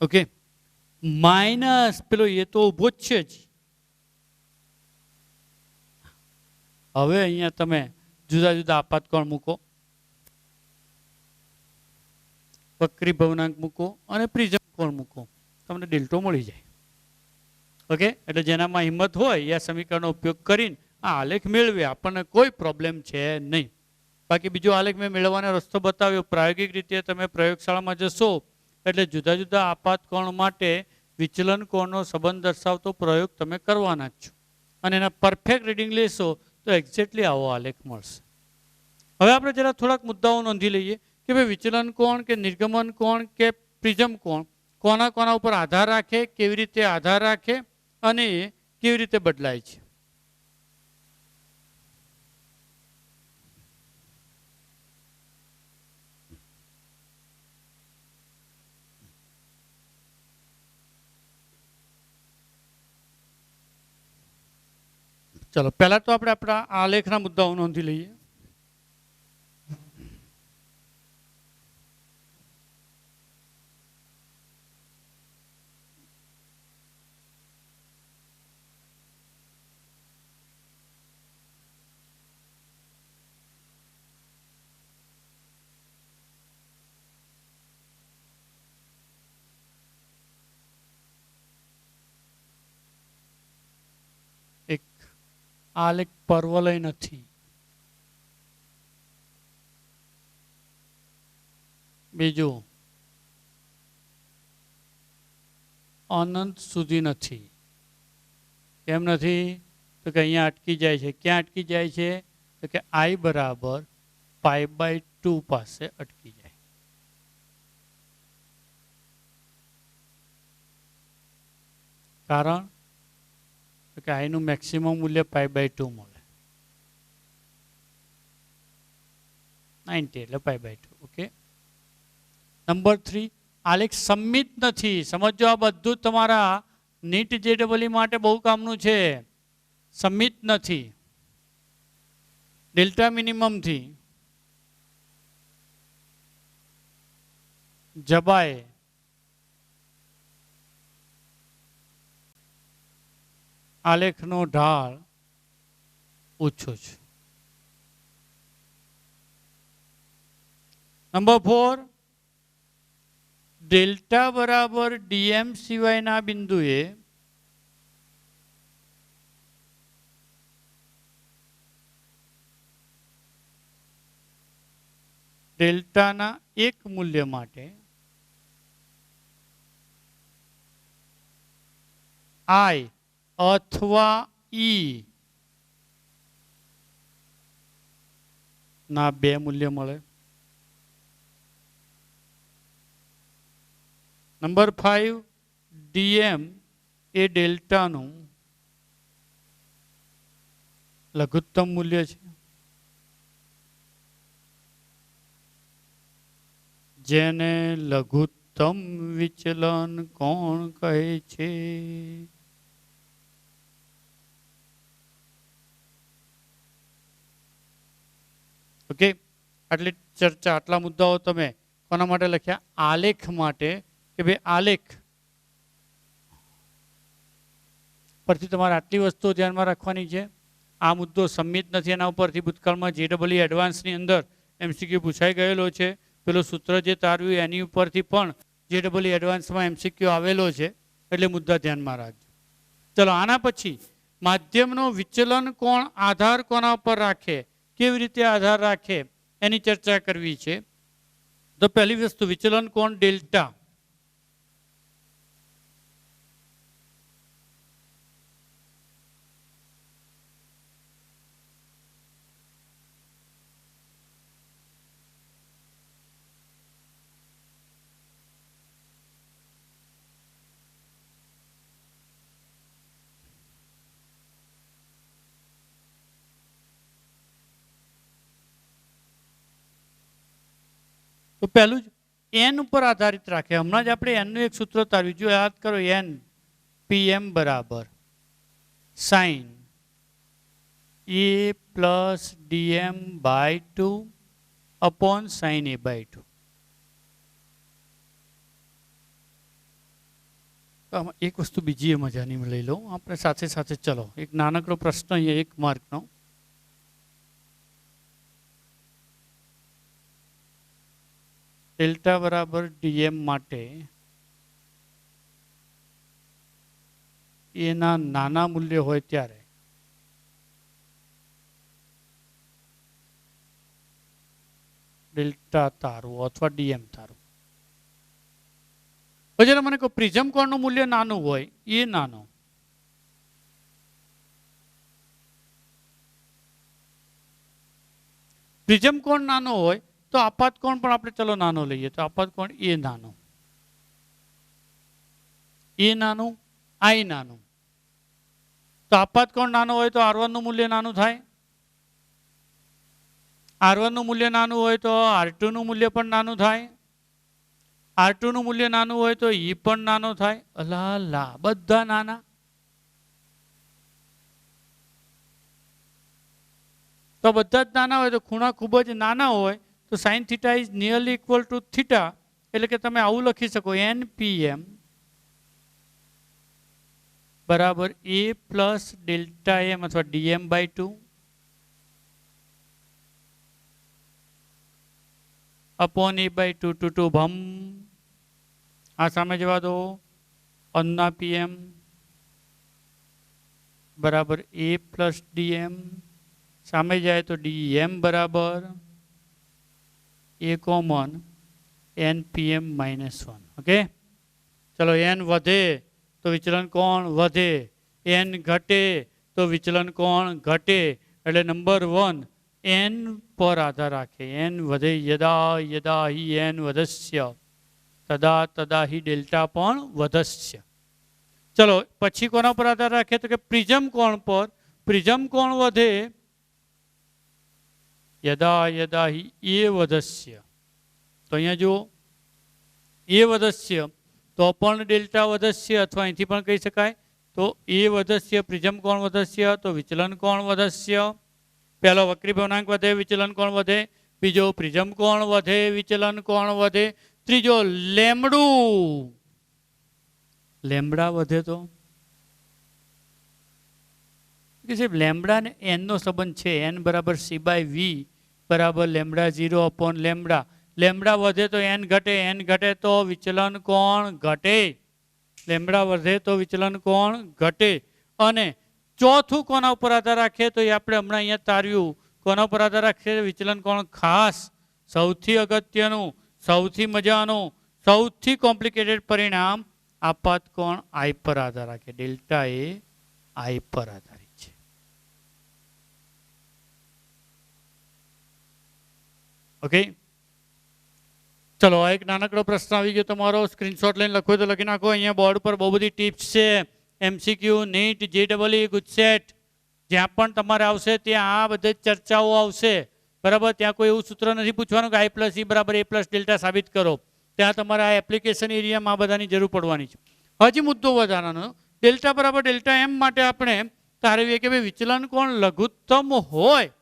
Okay minus पेलो ये तो उभो ज छे ज। હવે અહીંયા તમે જુદા જુદા આપાત કોણ મૂકો વક્રી ભવનાંક મૂકો અને પ્રિઝમ કોણ મૂકો તમને ડેલ્ટો મળી જાય। ઓકે એટલે જેનામાં હિંમત હોય એ સમીકરણનો ઉપયોગ કરીને આ આલેખ મેળવે આપણને કોઈ પ્રોબ્લેમ છે નહીં। બાકી બીજો આલેખ મેં મેળવવાનો રસ્તો બતાવ્યો પ્રાયોગિક રીતે તમે પ્રયોગશાળામાં જશો એટલે જુદા જુદા આપાત કોણ માટે વિચલન કોણનો સંબંધ દર્શાવતો પ્રયોગ તમે કરવાના જ છો અને એના પરફેક્ટ રીડિંગ લેશો तो एक्जेक्टली आवो आलेख मळशे। हवे आपणे जरा थोड़ाक मुद्दाओ नोंधी लईए कि भाई विचलन कोण के निर्गमन कोण के प्रिझम कोण कोना कोना उपर आधार राखे केवी रीते आधार राखे अने केवी रीते बदलाय छे। चलो पहला तो આપણે આપણા આલેખના મુદ્દાઓ નોંધી લઈએ। આલેખ પરવલય નથી. બીજું અનંત સુધી નથી. કેમ નથી? તો કે અહીંયા અટકી જાય છે. ક્યાં અટકી જાય છે? તો કે I બરાબર π/2 પાસે અટકી જાય. કારણ કે I નું મેક્સિમમ મૂલ્ય π/2 મળે. 90 એટલે π/2. ઓકે. નંબર 3, આલેખ સમમિત નથી. સમજો, આ બધું તમારા નીટ JEE માટે બહુ કામનું છે. સમમિત નથી. ડેલ્ટા મિનિમમ થી જબાય આલેખનો ઢાળ ઓછો છે. નંબર 4, ડેલ્ટા બરાબર DM સિવાયના બિંદુએ ડેલ્ટાના એક મૂલ્ય માટે I અથવા E ના 2 મૂલ્ય મળે. નંબર 5, DM એ ડેલ્ટાનું લઘુત્તમ મૂલ્ય છે. જેને લઘુત્તમ વિચલન કોણ કહે છે? ઓકે, આટલી ચર્ચા, આટલા મુદ્દાઓ તમે કોના માટે લખ્યા? આલેખ માટે. કે ભાઈ આલેખ પરથી તમારે આટલી વસ્તુઓ ધ્યાનમાં રાખવાની છે. આ મુદ્દો સમમિત નથી, એના ઉપરથી ભૂતકાળમાં JEE એડવાન્સની અંદર MCQ પૂછાઈ ગયેલો છે. પેલું સૂત્ર જે તારવ્યું એની ઉપરથી પણ JEE એડવાન્સમાં MCQ આવેલો છે. એટલે મુદ્દા ધ્યાનમાં રાખજો. ચલો, આના પછી માધ્યમનો વિચલન કોણ આધાર કોના પર રાખે, કેવી રીતે આધાર રાખે, એની ચર્ચા કરવી છે. તો પહેલી વસ્તુ, વિચલન કોણ ડેલ્ટા. તો પહેલું જ n ઉપર આધારિત રાખે. હમણાં જ આપણે n નું એક સૂત્ર તાર્યું. જો યાદ કરો, n PM બરાબર sin A plus DM/2 upon sin A/2. એક વસ્તુ બીજી મજાની લઈ લો આપણે સાથે સાથે. ચલો, એક નાનકડો પ્રશ્ન અહીંયા 1 માર્કનો. ડેલ્ટા બરાબર DM માટે એના નાના મૂલ્ય હોય ત્યારે ડેલ્ટા તારવું અથવા DM તારવું. પછી મને કહો, પ્રિઝમ કોણનું મૂલ્ય નાનું હોય, એ નાનો. પ્રિઝમ કોણ નાનો હોય તો આપાત કોણ પણ આપણે ચલો નાનો લઈએ. તો આપાત કોણ એ નાનો, એ નાનું, I નાનું. તો આપાત કોણ નાનો હોય તો R1 નું મૂલ્ય નાનું થાય. R1 નું મૂલ્ય નાનું હોય તો R2 નું મૂલ્ય પણ નાનું થાય. R2 નું મૂલ્ય નાનું હોય તો E પણ નાનો થાય. અલા, બધા નાના. તો બધા જ નાના હોય તો ખૂણા ખૂબ જ નાના હોય તો sin θ is nearly equal to theta. એટલે કે તમે આવું લખી શકો, NPM બરાબર A પ્લસ ડેલ્ટા M અથવા DM/2 અપોન A/2 ટુ ભમ. આ સામે જવા દો, અન્ના PM बराबर ए प्लस डी एम, सामे जाए तो डी एम बराबर A common N P M -1। Okay, चलो एन वधे तो विचलन कोण वधे, एन घटे तो विचलन कोण घटे। એટલે નંબર 1 એન પર આધાર રાખે, એન વધે યદા યદા હિ એન વધસ્ય તદા તદા હિ ડેલ્ટા પણ વધસ્ય। ચલો પછી કોના પર આધાર રાખે તો કે પ્રિઝમ કોણ પર, પ્રિઝમ કોણ વધે યદા યદા હિ એ વધસ્ય, તો અહીંયા જુઓ એ વધસ્ય તો પણ ડેલ્ટા વધસ્ય, અથવા અહીંથી પણ કહી શકાય તો એ વધસ્ય પ્રિઝમ કોણ વધસ્ય તો વિચલન કોણ વધસ્ય। પહેલો વક્રી ભવનાંક વધે વિચલન કોણ વધે, બીજો પ્રિઝમ કોણ વધે વિચલન કોણ વધે, ત્રીજો લેમડું લેમડા વધે તો કે સાહેબ લેમડા ને એન નો સંબંધ છે, એન બરાબર સી બાય વી બરાબર લેમડા 0 અપોન લેમડા, લેમડા વધે તો એન ઘટે, એન ઘટે તો વિચલન કોણ ઘટે, લેમડા વધે તો વિચલન કોણ ઘટે। અને ચોથું કોના ઉપર આધાર રાખે તો એ આપણે હમણાં અહીંયા તાર્યું, કોના ઉપર આધાર રાખે વિચલન કોણ, ખાસ સૌથી અગત્યનું સૌથી મજાનું સૌથી કોમ્પ્લિકેટેડ પરિણામ આપાત કોણ આઈ પર આધાર રાખે, ડેલ્ટા એ આઈ પર આધારિત છે। ઓકે, ચલો આ એક નાનકડો પ્રશ્ન આવી ગયો તમારો, સ્ક્રીનશોટ લઈને લખો તો લખી નાખો। અહીંયા બોર્ડ પર બહુ બધી ટિપ્સ છે, એમસીક્યુ નીટ JEE ગુજસેટ જ્યાં પણ તમારે આવશે ત્યાં આ બધી ચર્ચાઓ આવશે, બરાબર। ત્યાં કોઈ એવું સૂત્ર નથી પૂછવાનું કે I પ્લસ E બરાબર A પ્લસ ડેલ્ટા સાબિત કરો, ત્યાં તમારે આ એપ્લિકેશન એરિયામાં આ બધાની જરૂર પડવાની છે। હજી મુદ્દો વધારાનો, ડેલ્ટા બરાબર ડેલ્ટા એમ માટે આપણે તારવીએ કે ભાઈ વિચલન કોણ લઘુત્તમ હોય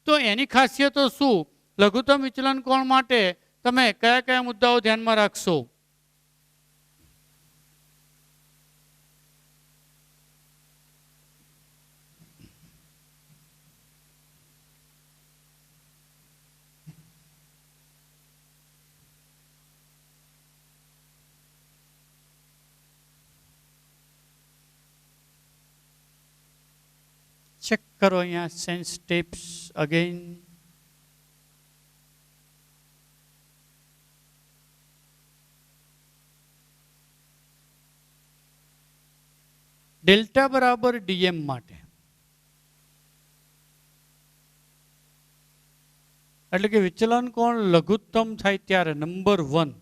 તો એની ખાસિયતો શું, લઘુત્તમ વિચલન કોણ માટે તમે કયા કયા મુદ્દાઓ ધ્યાનમાં રાખશો। चेक करो અહીંયા સેન્સ ટિપ્સ અગેન, ડેલ્ટા બરાબર ડીએમ માટે એટલે કે વિચલન કોણ લઘુત્તમ થાય ત્યારે નંબર 1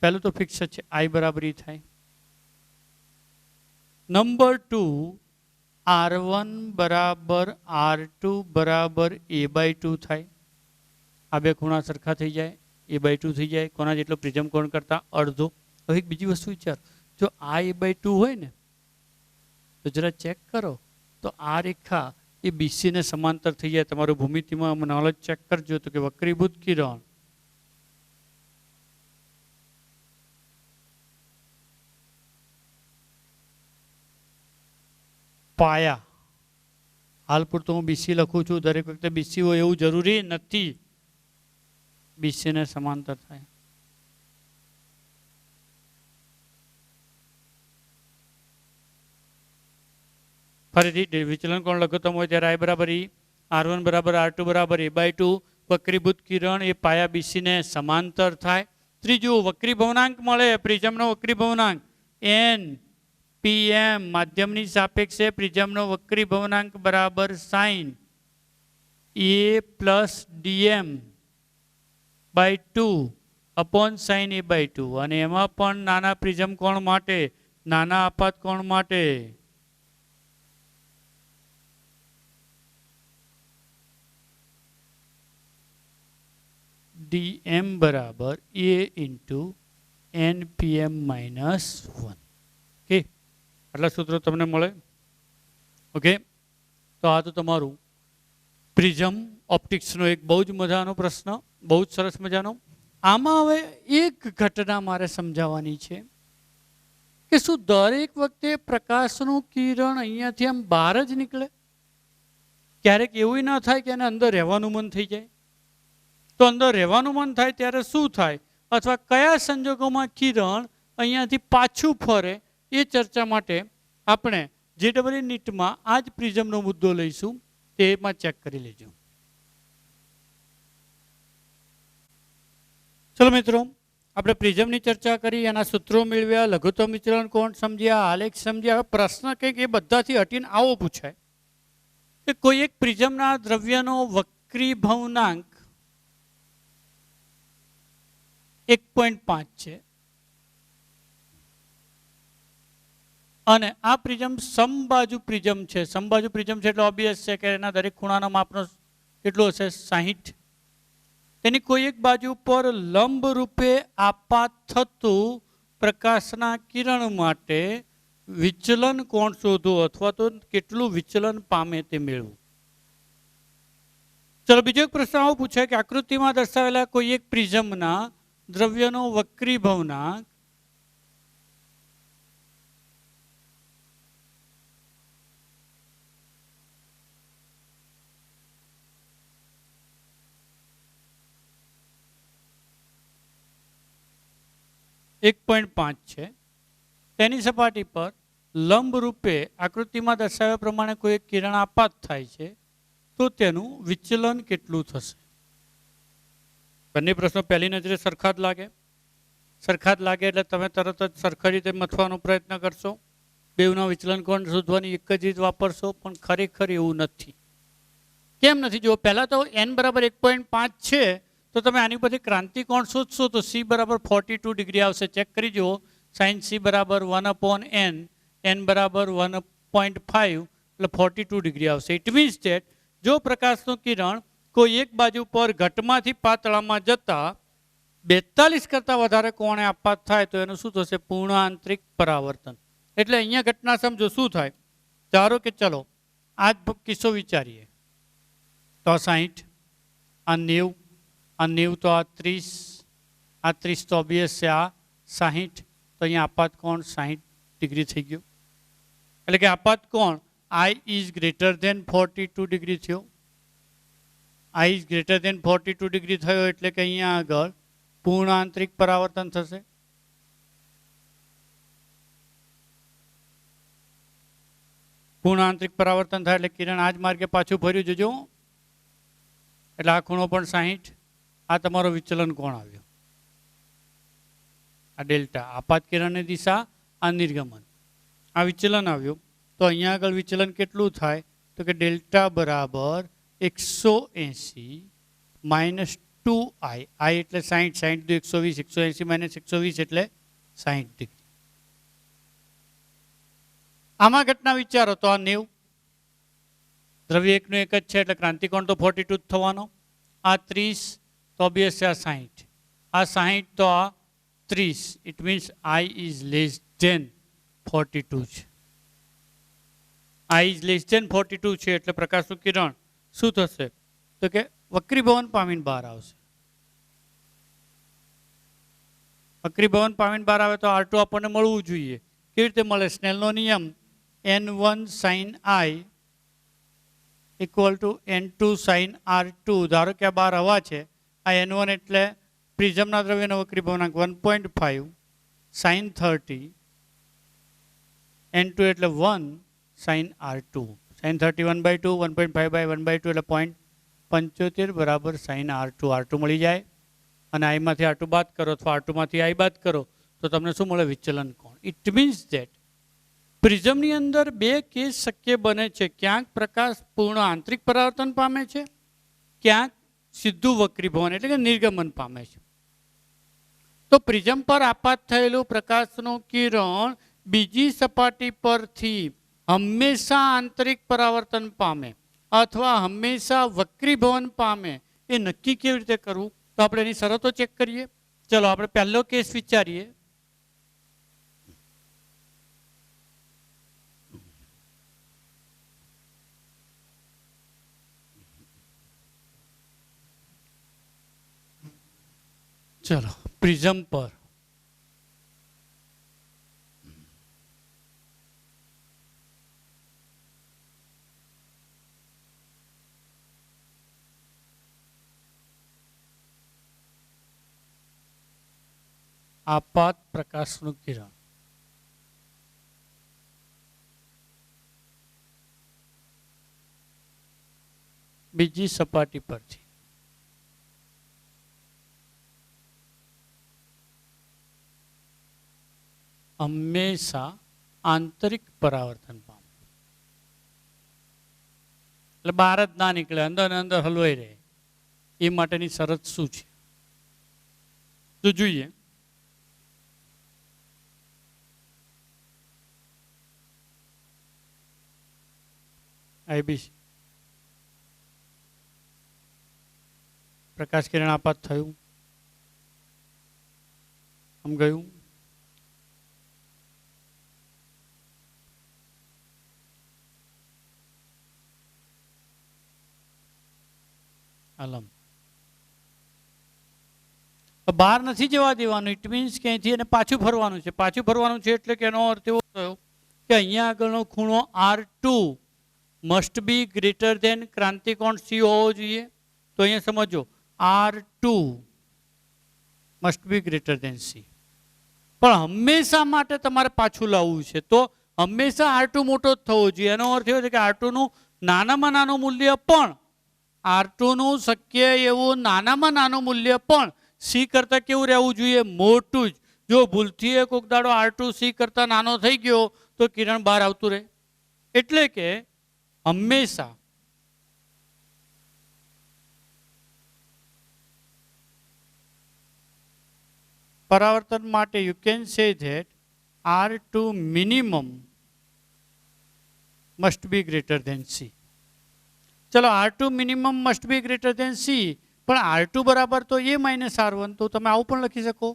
પહેલું તો ફિક્સ છે I બરાબર E થાય, નંબર 2 R1 બરાબર R2 બરાબર A/2 થાય, આ બે ખૂણા સરખા થઈ જાય, A/2 થઈ જાય, કોના જેટલો પ્રિઝમ કોણ કરતા અડધો। હવે એક બીજી વસ્તુ વિચાર, જો આ A/2 હોય ને તો જરા ચેક કરો તો આ રેખા એ BC ને સમાંતર થઈ જાય। તમારું ભૂમિતિમાં નોલેજ ચેક કરજો તો કે વક્રીભૂત કિરણ પાયા, હાલ પૂરતું હું BC લખું છું, દરેક વખતે BC હોય એવું જરૂરી નથી, BC ને સમાંતર થાય। ફરીથી વિચલન કોણ લઘુત્તમ હોય ત્યારે I બરાબર E, R1 બરાબર R2 બરાબર A/2, વક્રીભૂત કિરણ એ પાયા BC ને સમાંતર થાય। ત્રીજું વક્રી ભવનાંક મળે, પ્રિઝમનો વક્રી ભવનાંક N PM માધ્યમની સાપેક્ષે પ્રિઝમનો વક્રી ભવનાંક બરાબર sin A plus DM/2 upon sin A/2, અને એમાં પણ નાના પ્રિઝમ કોણ માટે, નાના આપાત કોણ માટે DM બરાબર A ઇન્ટુ NPM -1। ઓકે, આટલા સૂત્રો તમને મળે। ઓકે, તો આ તો તમારું પ્રિઝમ ઓપ્ટિક્સનો એક બહુ જ મજાનો પ્રશ્ન, બહુ જ સરસ મજાનો। આમાં હવે એક ઘટના મારે સમજાવવાની છે કે શું દરેક વખતે પ્રકાશનું કિરણ અહીંયાથી આમ બહાર જ નીકળે, ક્યારેક એવું ના થાય કે એને અંદર રહેવાનું મન થઈ જાય, તો અંદર રહેવાનું મન થાય ત્યારે શું થાય, અથવા કયા સંજોગોમાં કિરણ અહીંયાથી પાછું ફરે, એ ચર્ચા માટે આપણે JEE નીટમાં આ જ પ્રિઝમનો મુદ્દો લઈશું, તેમાં ચેક કરી લેજો. ચલો મિત્રો, આપણે પ્રિઝમની ચર્ચા કરી, એના સૂત્રો મેળવ્યા, લઘુત્તમ વિચલન કોણ સમજ્યા, આલેખ સમજ્યા. હવે પ્રશ્ન કંઈક એ બધાથી હટીને આવો પૂછાય કે કોઈ એક પ્રિઝમના દ્રવ્યનો વક્રી ભવનાંક 1.5 છે અને આ પ્રિઝમ સમબાજુ પ્રિઝમ છે. સમબાજુ પ્રિઝમ છે એટલે ઓબ્વિયસ છે કે એના દરેક ખૂણાનો માપનો કેટલો હશે? 60. તેની કોઈ એક બાજુ પર લંબ રૂપે આપાત થતું પ્રકાશના કિરણ માટે વિચલન કોણ શોધો અથવા તો કેટલું વિચલન પામે તે મેળવું. ચલો, બીજો એક પ્રશ્ન આવો પૂછાય કે આકૃતિમાં દર્શાવેલા કોઈ એક પ્રિઝમના દ્રવ્યનો વક્રી ભવનાંક .5 છે. તેની સપાટી પર લંબ રૂપે આકૃતિમાં દર્શાવ્યા પ્રમાણે કોઈ એક કિરણ આપાત થાય છે તો તેનું વિચલન કેટલું થશે? બંને પ્રશ્નો પહેલી નજરે સરખા જ લાગે. સરખા જ લાગે એટલે તમે તરત જ સરખી રીતે મથવાનો પ્રયત્ન કરશો. બેઉના વિચલન કોણ શોધવાની એક જ રીત વાપરશો, પણ ખરેખર એવું નથી. કેમ નથી? જો પહેલાં તો n બરાબર 1.5 છે તો તમે આની પરથી ક્રાંતિ કોણ શોધશો તો c બરાબર 42 ડિગ્રી આવશે. ચેક કરી જુઓ. સાઇન c બરાબર 1/n, n બરાબર 1.5 એટલે 42 ડિગ્રી આવશે. ઇટ મીન્સ ધેટ જો પ્રકાશનું કિરણ કોઈ એક બાજુ પર ઘટમાંથી પાતળામાં જતા 42 કરતાં વધારે કોણે આપાત થાય તો એનું શું થશે? પૂર્ણ આંતરિક પરાવર્તન. એટલે અહીંયા ઘટના સમજો શું થાય. ધારો કે ચલો આ જ કિસ્સો વિચારીએ તો 60, આ 90, આ 90 તો આ 30, આ 30 તો ઓબ્વિયસ છે, આ 60 તો અહીંયા આપાત કોણ 60 ડિગ્રી થઈ ગયો. એટલે કે આપાત કોણ I is greater than 42 degree થયો. I is greater than 42 degree થયો એટલે કે અહીંયા આગળ પૂર્ણ આંતરિક પરાવર્તન થશે. પૂર્ણ આંતરિક પરાવર્તન થાય એટલે કિરણ આ જ માર્ગે પાછું ફર્યું જજો એટલે આ ખૂણો પણ 60. આ તમારો વિચલન કોણ આવ્યો? આ ડેલ્ટા. આપાત કિરણની દિશા, આ નિર્ગમન, આ વિચલન આવ્યું. તો અહીંયા આગળ વિચલન કેટલું થાય તો કે ડેલ્ટા બરાબર 180 માઇનસ 2i. i એટલે 60, 60 તો 120, 180 માઇનસ 120 એટલે 60 ડિગ્રી. આમાં ઘટના વિચારો તો આ 90, દ્રવ્ય એકનું એક જ છે એટલે ક્રાંતિકોણ તો 42 જ થવાનો. આ 30 તો ઓબ્વિયસ છે, આ 60, આ 60 તો આ 30. It means i is less than 42 છે. I is less than 42 છે એટલે પ્રકાશનું કિરણ શું થશે તો કે વક્રીભવન પામીને બહાર આવશે. વક્રીભવન પામીને બહાર આવે તો R2 આપણને મળવું જોઈએ. કેવી રીતે મળે? સ્નેલનો નિયમ N1 sin I equal to N2 sin R2. ધારો કે આ બાર હવા છે, આ N1 એટલે પ્રિઝમના દ્રવ્યનો વક્રીભવનાંક 1.5 sin 30, N2 એટલે 1 sin R2. sin 30 1/2, 1.5 by 1/2 એટલે 0.75 બરાબર sin R2. R2 મળી જાય અને I માંથી R2 બાદ કરો અથવા R2 માંથી I બાદ કરો તો તમને શું મળે? વિચલન કોણ. ઇટ મીન્સ ધેટ પ્રિઝમની અંદર બે કેસ શક્ય બને છે. ક્યાંક પ્રકાશ પૂર્ણ આંતરિક પરાવર્તન પામે છે, ક્યાંક સીધું વક્રીભવન એટલે કે નિર્ગમન પામે છે. તો પ્રિઝમ પર આપાત થયેલું પ્રકાશનું કિરણ બીજી સપાટી પરથી હંમેશા આંતરિક પરાવર્તન પામે અથવા હંમેશા વક્રીભવન પામે એ નક્કી કેવી રીતે કરવું? તો આપણે એની શરતો ચેક કરીએ. ચલો આપણે પહેલો કેસ વિચારીએ. ચલો, પ્રિઝમ પર આપાત પ્રકાશનું કિરણ બીજી સપાટી પરથી હંમેશા આંતરિક પરાવર્તન પામે, એટલે બહાર જ ના નીકળે, અંદર ને અંદર હલવાઈ રહે. એ માટેની શરત શું છે તો જોઈએ. આઈબીસી પ્રકાશ કિરણ આપાત થયું, આમ ગયું, આલમ બહાર નથી જવા દેવાનું. ઇટ મીન્સ કે અહીંથી એને પાછું ફરવાનું છે. પાછું ફરવાનું છે એટલે કે એનો અર્થ એવો થયો કે અહીંયા આગળનો ખૂણો R2 must be greater than ક્રાંતિકોણ C હોવો જોઈએ. તો અહીંયા સમજો R2 must be greater than C. પણ હંમેશા માટે તમારે પાછું લાવવું છે તો હંમેશા R2 મોટો જ થવો જોઈએ. એનો અર્થ એવો છે કે R2 નું નાનામાં નાનું મૂલ્ય પણ R2 નું શક્ય એવું નાનામાં નાનું મૂલ્ય પણ C કરતાં કેવું રહેવું જોઈએ? મોટું જ. જો ભૂલથી કોઈક દાડો R2 C કરતાં નાનો થઈ ગયો તો કિરણ બહાર આવતું રહે. એટલે કે હંમેશા પરાવર્તન માટે you can say that R2 minimum must be greater than C. ચલો R2 minimum must be greater than C, પણ R2 બરાબર તો A માઇનસ R1. તો તમે આવું પણ લખી શકો,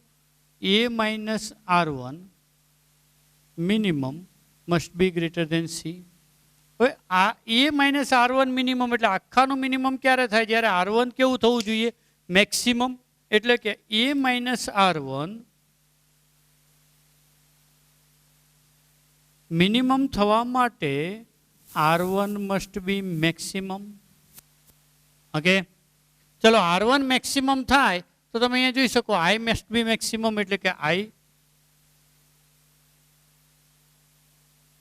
A minus R1 minimum must be greater than C. હવે આ A માઇનસ R1 મિનિમમ એટલે આખાનું મિનિમમ ક્યારે થાય? જ્યારે R1 કેવું થવું જોઈએ? મેક્સિમમ. એટલે કે A માઇનસ R1 મિનિમમ થવા માટે R1 must be maximum. Okay, ચલો R1 મેક્સિમમ થાય તો તમે અહીંયા જોઈ શકો I મસ્ટ બી મેક્સિમમ. એટલે કે I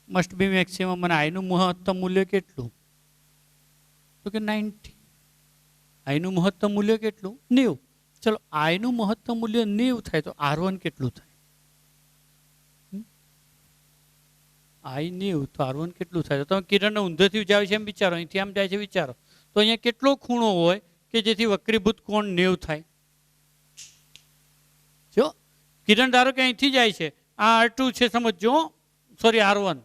મસ્ટ બી મેક્સિમમ. અને I નું મહત્તમ મૂલ્ય કેટલું? તો કે 90. I નું મહત્તમ મૂલ્ય કેટલું? 90. ચલો I નું મહત્તમ મૂલ્ય 90 થાય તો R1 કેટલું થાય? I 90 તો R1 કેટલું થાય? તો તમે કિરણને ઊંધેથી જાય છે એમ વિચારો, અહીંથી આમ જાય છે વિચારો, તો અહીંયા કેટલો ખૂણો હોય કે જેથી વક્રીભૂત કોણ 90 થાય? જો કિરણ ધારો કે અહીંથી જાય છે, આ R2 છે સમજો, સોરી R1,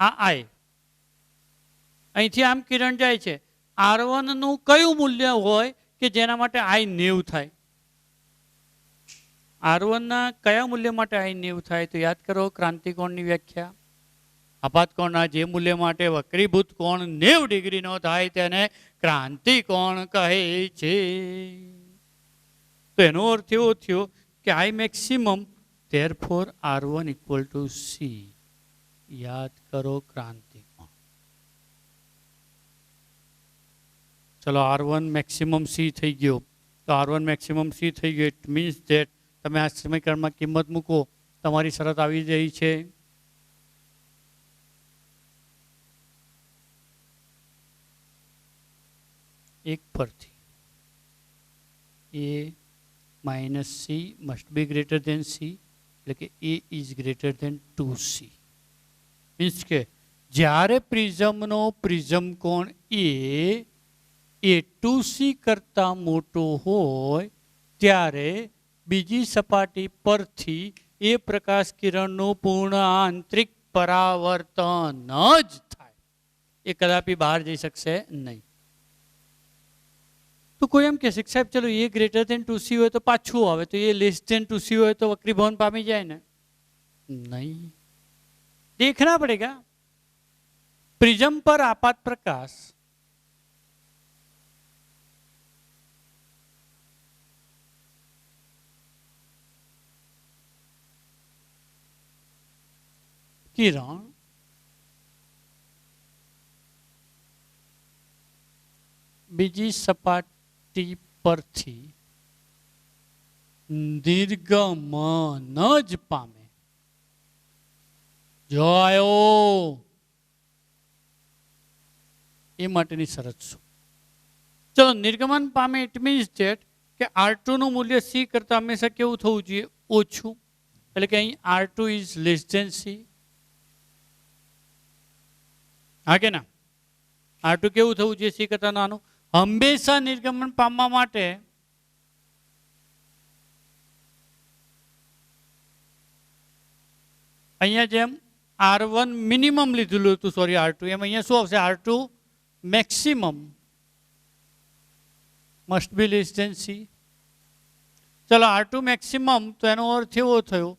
આ I, અહીંથી આમ કિરણ જાય છે, R1 નું કયું મૂલ્ય હોય કે જેના માટે I 90 થાય? R1 ના કયા મૂલ્ય માટે I 90 થાય? તો યાદ કરો ક્રાંતિકોણની વ્યાખ્યા. આપાતકોણના જે મૂલ્ય માટે વક્રીભૂત કોણ 90 ડિગ્રીનો થાય તેને ક્રાંતિકોણ કહે છે. તો એનો અર્થ એવો થયો કે I maximum therefore R1 equal to C. યાદ કરો ક્રાંતિકોણ. ચલો R1 મેક્સિમમ C થઈ ગયો. તો R1 મેક્સિમમ C થઈ ગયો. ઇટ મીન્સ ધેટ તમે આ સમીકરણમાં કિંમત મૂકો, તમારી શરત આવી રહી છે એક પરથી A minus C must be greater than C. એટલે કે A is greater than 2C. Means કે જ્યારે પ્રિઝમનો પ્રિઝમ કોણ એ 2C કરતાં મોટો હોય ત્યારે બીજી સપાટી પરથી એ પ્રકાશ કિરણનું પૂર્ણ આંતરિક પરાવર્તન જ થાય. એ કદાપી બહાર જઈ શકશે નહીં. તો કોઈ એમ કહેશે સાહેબ ચલો એ ગ્રેટર દેન 2C હોય તો પાછું આવે, તો એ લેસ દેન 2C હોય તો વક્રીભવન પામી જાય ને? નહીં. देखना पड़ेगा. प्रिज्म पर आपात प्रकाश किरण बीजी सपाटी परथी निर्गमन ज पामे. जो आयो એ માટેની શરત શું? ચલો, નિર્ગમન પામે ઇટ મીન્સ ધેટ કે R2 નું મૂલ્ય C કરતાં હંમેશા કેવું થવું જોઈએ? ઓછું. એટલે કે અહીં R2 is less than C. હા કે ના? R2 કેવું થવું જોઈએ? C કરતાં નાનું. હંમેશા નિર્ગમન પામવા માટે અહીંયા જેમ R1 મિનિમમ લીધેલું હતું, સોરી R2, એમ અહીંયા શું આવશે? R2 maximum must be less than C. ચલો, R2 મેક્સિમમ, તો એનો અર્થ એવો થયો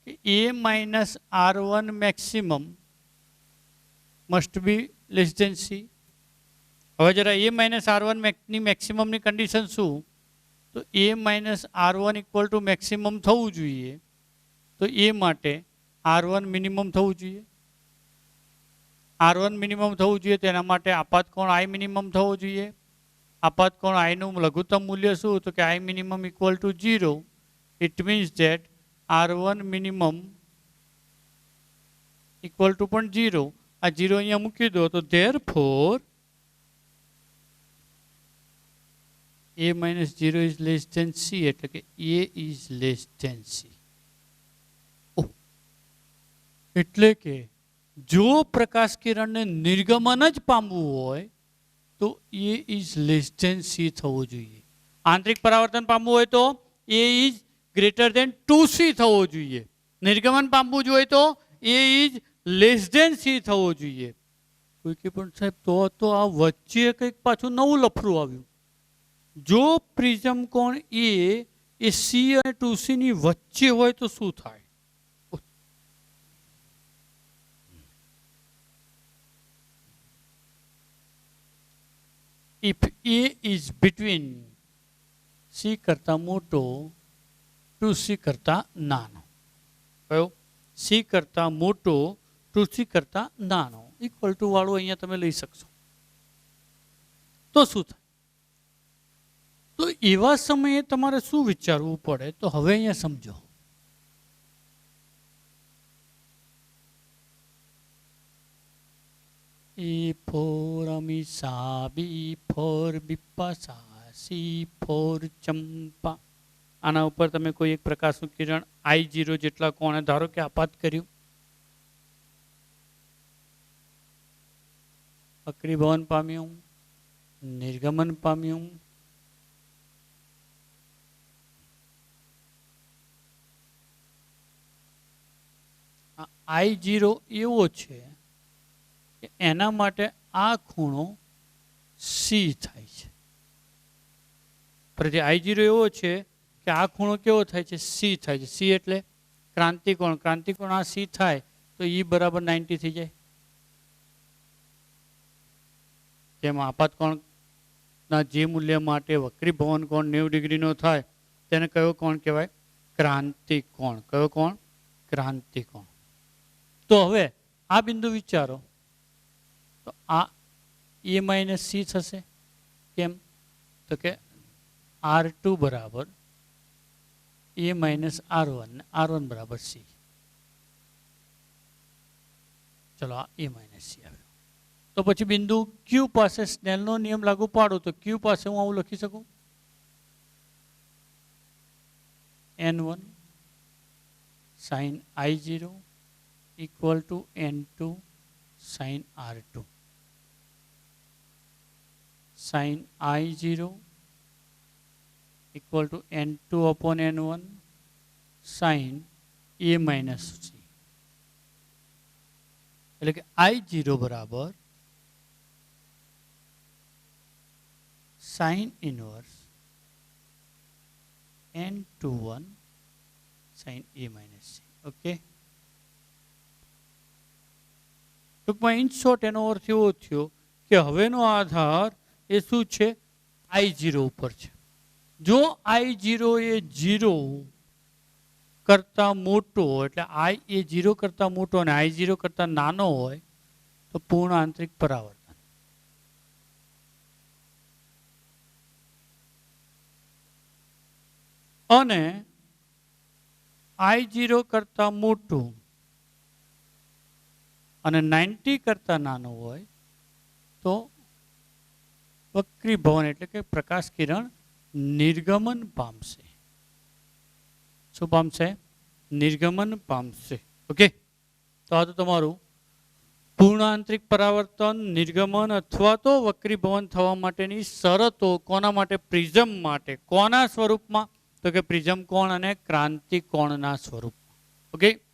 કે A minus R1 maximum must be less than C. હવે જરા A માઇનસ R1 ની મેક્સિમમની કન્ડિશન શું? તો A minus R1 equal to maximum થવું જોઈએ. તો એ માટે R1 મિનિમમ થવું જોઈએ. R1 મિનિમમ થવું જોઈએ તેના માટે આપાત કોણ I મિનિમમ થવો જોઈએ. આપાત કોણ I નું લઘુત્તમ મૂલ્ય શું? તો કે I minimum equal to 0. It means that R1 minimum equal to પણ 0. આ 0 અહીંયા મૂકી દો તો therefore A minus 0 is less than C, એટલે કે A is less than C. એટલે કે જો પ્રકાશ કિરણને નિર્ગમન જ પામવું હોય તો A is less than C થવું જોઈએ. આંતરિક પરાવર્તન પામવું હોય તો A is greater than 2C થવો જોઈએ. નિર્ગમન પામવું જોઈએ તો A is less than C થવો જોઈએ. કોઈ કે પણ સાહેબ તો આ વચ્ચે કંઈક પાછું નવું લફરું આવ્યું. જો પ્રિઝમ કોણ A એ C અને 2C ની વચ્ચે હોય તો શું થાય? If A is between C કરતા મોટો ટુ C કરતા નાનો, કયો? C કરતા મોટો ટુ C કરતા નાનો ઇક્વલ ટુ વાળું અહીંયા તમે લઈ શકશો. તો શું થાય? તો એવા સમયે તમારે શું વિચારવું પડે? તો હવે અહીંયા સમજો. A for Amisa, B for Bipasa, C for ચંપા. આના ઉપર તમે કોઈ એક પ્રકાશનું કિરણ I0 જેટલા કોણે ધારો કે આપાત કર્યું. વક્રીભવન પામ્યું, નિર્ગમન પામ્યું. I0 એવો છે કે એના માટે આ ખૂણો C થાય છે. ફરીથી I0 એવો છે કે આ ખૂણો કેવો થાય છે? C થાય છે. C એટલે ક્રાંતિકોણ. ક્રાંતિકોણ આ C થાય તો E બરાબર 90 થઈ જાય. જેમ આપાતકોણના જે મૂલ્ય માટે વક્રીભવન કોણ 90 ડિગ્રીનો થાય તેને કયો કોણ કહેવાય? ક્રાંતિકોણ. કયો કોણ? ક્રાંતિકોણ. તો હવે આ બિંદુ વિચારો તો આ A માઇનસ C થશે. કેમ? તો કે R2 બરાબર A માઇનસ R1 ને R1 બરાબર C. ચલો, આ A માઇનસ C આવ્યો. તો પછી બિંદુ Q પાસે સ્નેલનો નિયમ લાગુ પાડો તો Q પાસે હું આવું લખી શકું, N1 sin I0 equal to N2 sin R2. Sin I0 equal to N2 upon N1 sin A minus C. એટલે કે I0 બરાબર sin inverse N21 sin A minus C. Okay. ટૂંકમાં ઇન શોર્ટ એનો અર્થ એવો થયો કે હવેનો આધાર એ શું છે? I0 ઉપર છે. જો I0 એ 0 કરતા મોટો એટલે I એ 0 કરતા મોટો અને I0 કરતા નાનો હોય તો પૂર્ણ આંતરિક પરાવર્તન. અને I0 કરતા મોટું અને 90 કરતા નાનો હોય તો વક્રીભવન એટલે કે પ્રકાશ કિરણ નિર્ગમન પામશે. શું પામશે? નિર્ગમન પામશે. ઓકે, તો આ તો તમારું પૂર્ણ આંતરિક પરાવર્તન, નિર્ગમન અથવા તો વક્રીભવન થવા માટેની શરતો કોના માટે? પ્રિઝમ માટે. કોના સ્વરૂપમાં? તો કે પ્રિઝમ કોણ અને ક્રાંતિ કોણના સ્વરૂપમાં. ઓકે.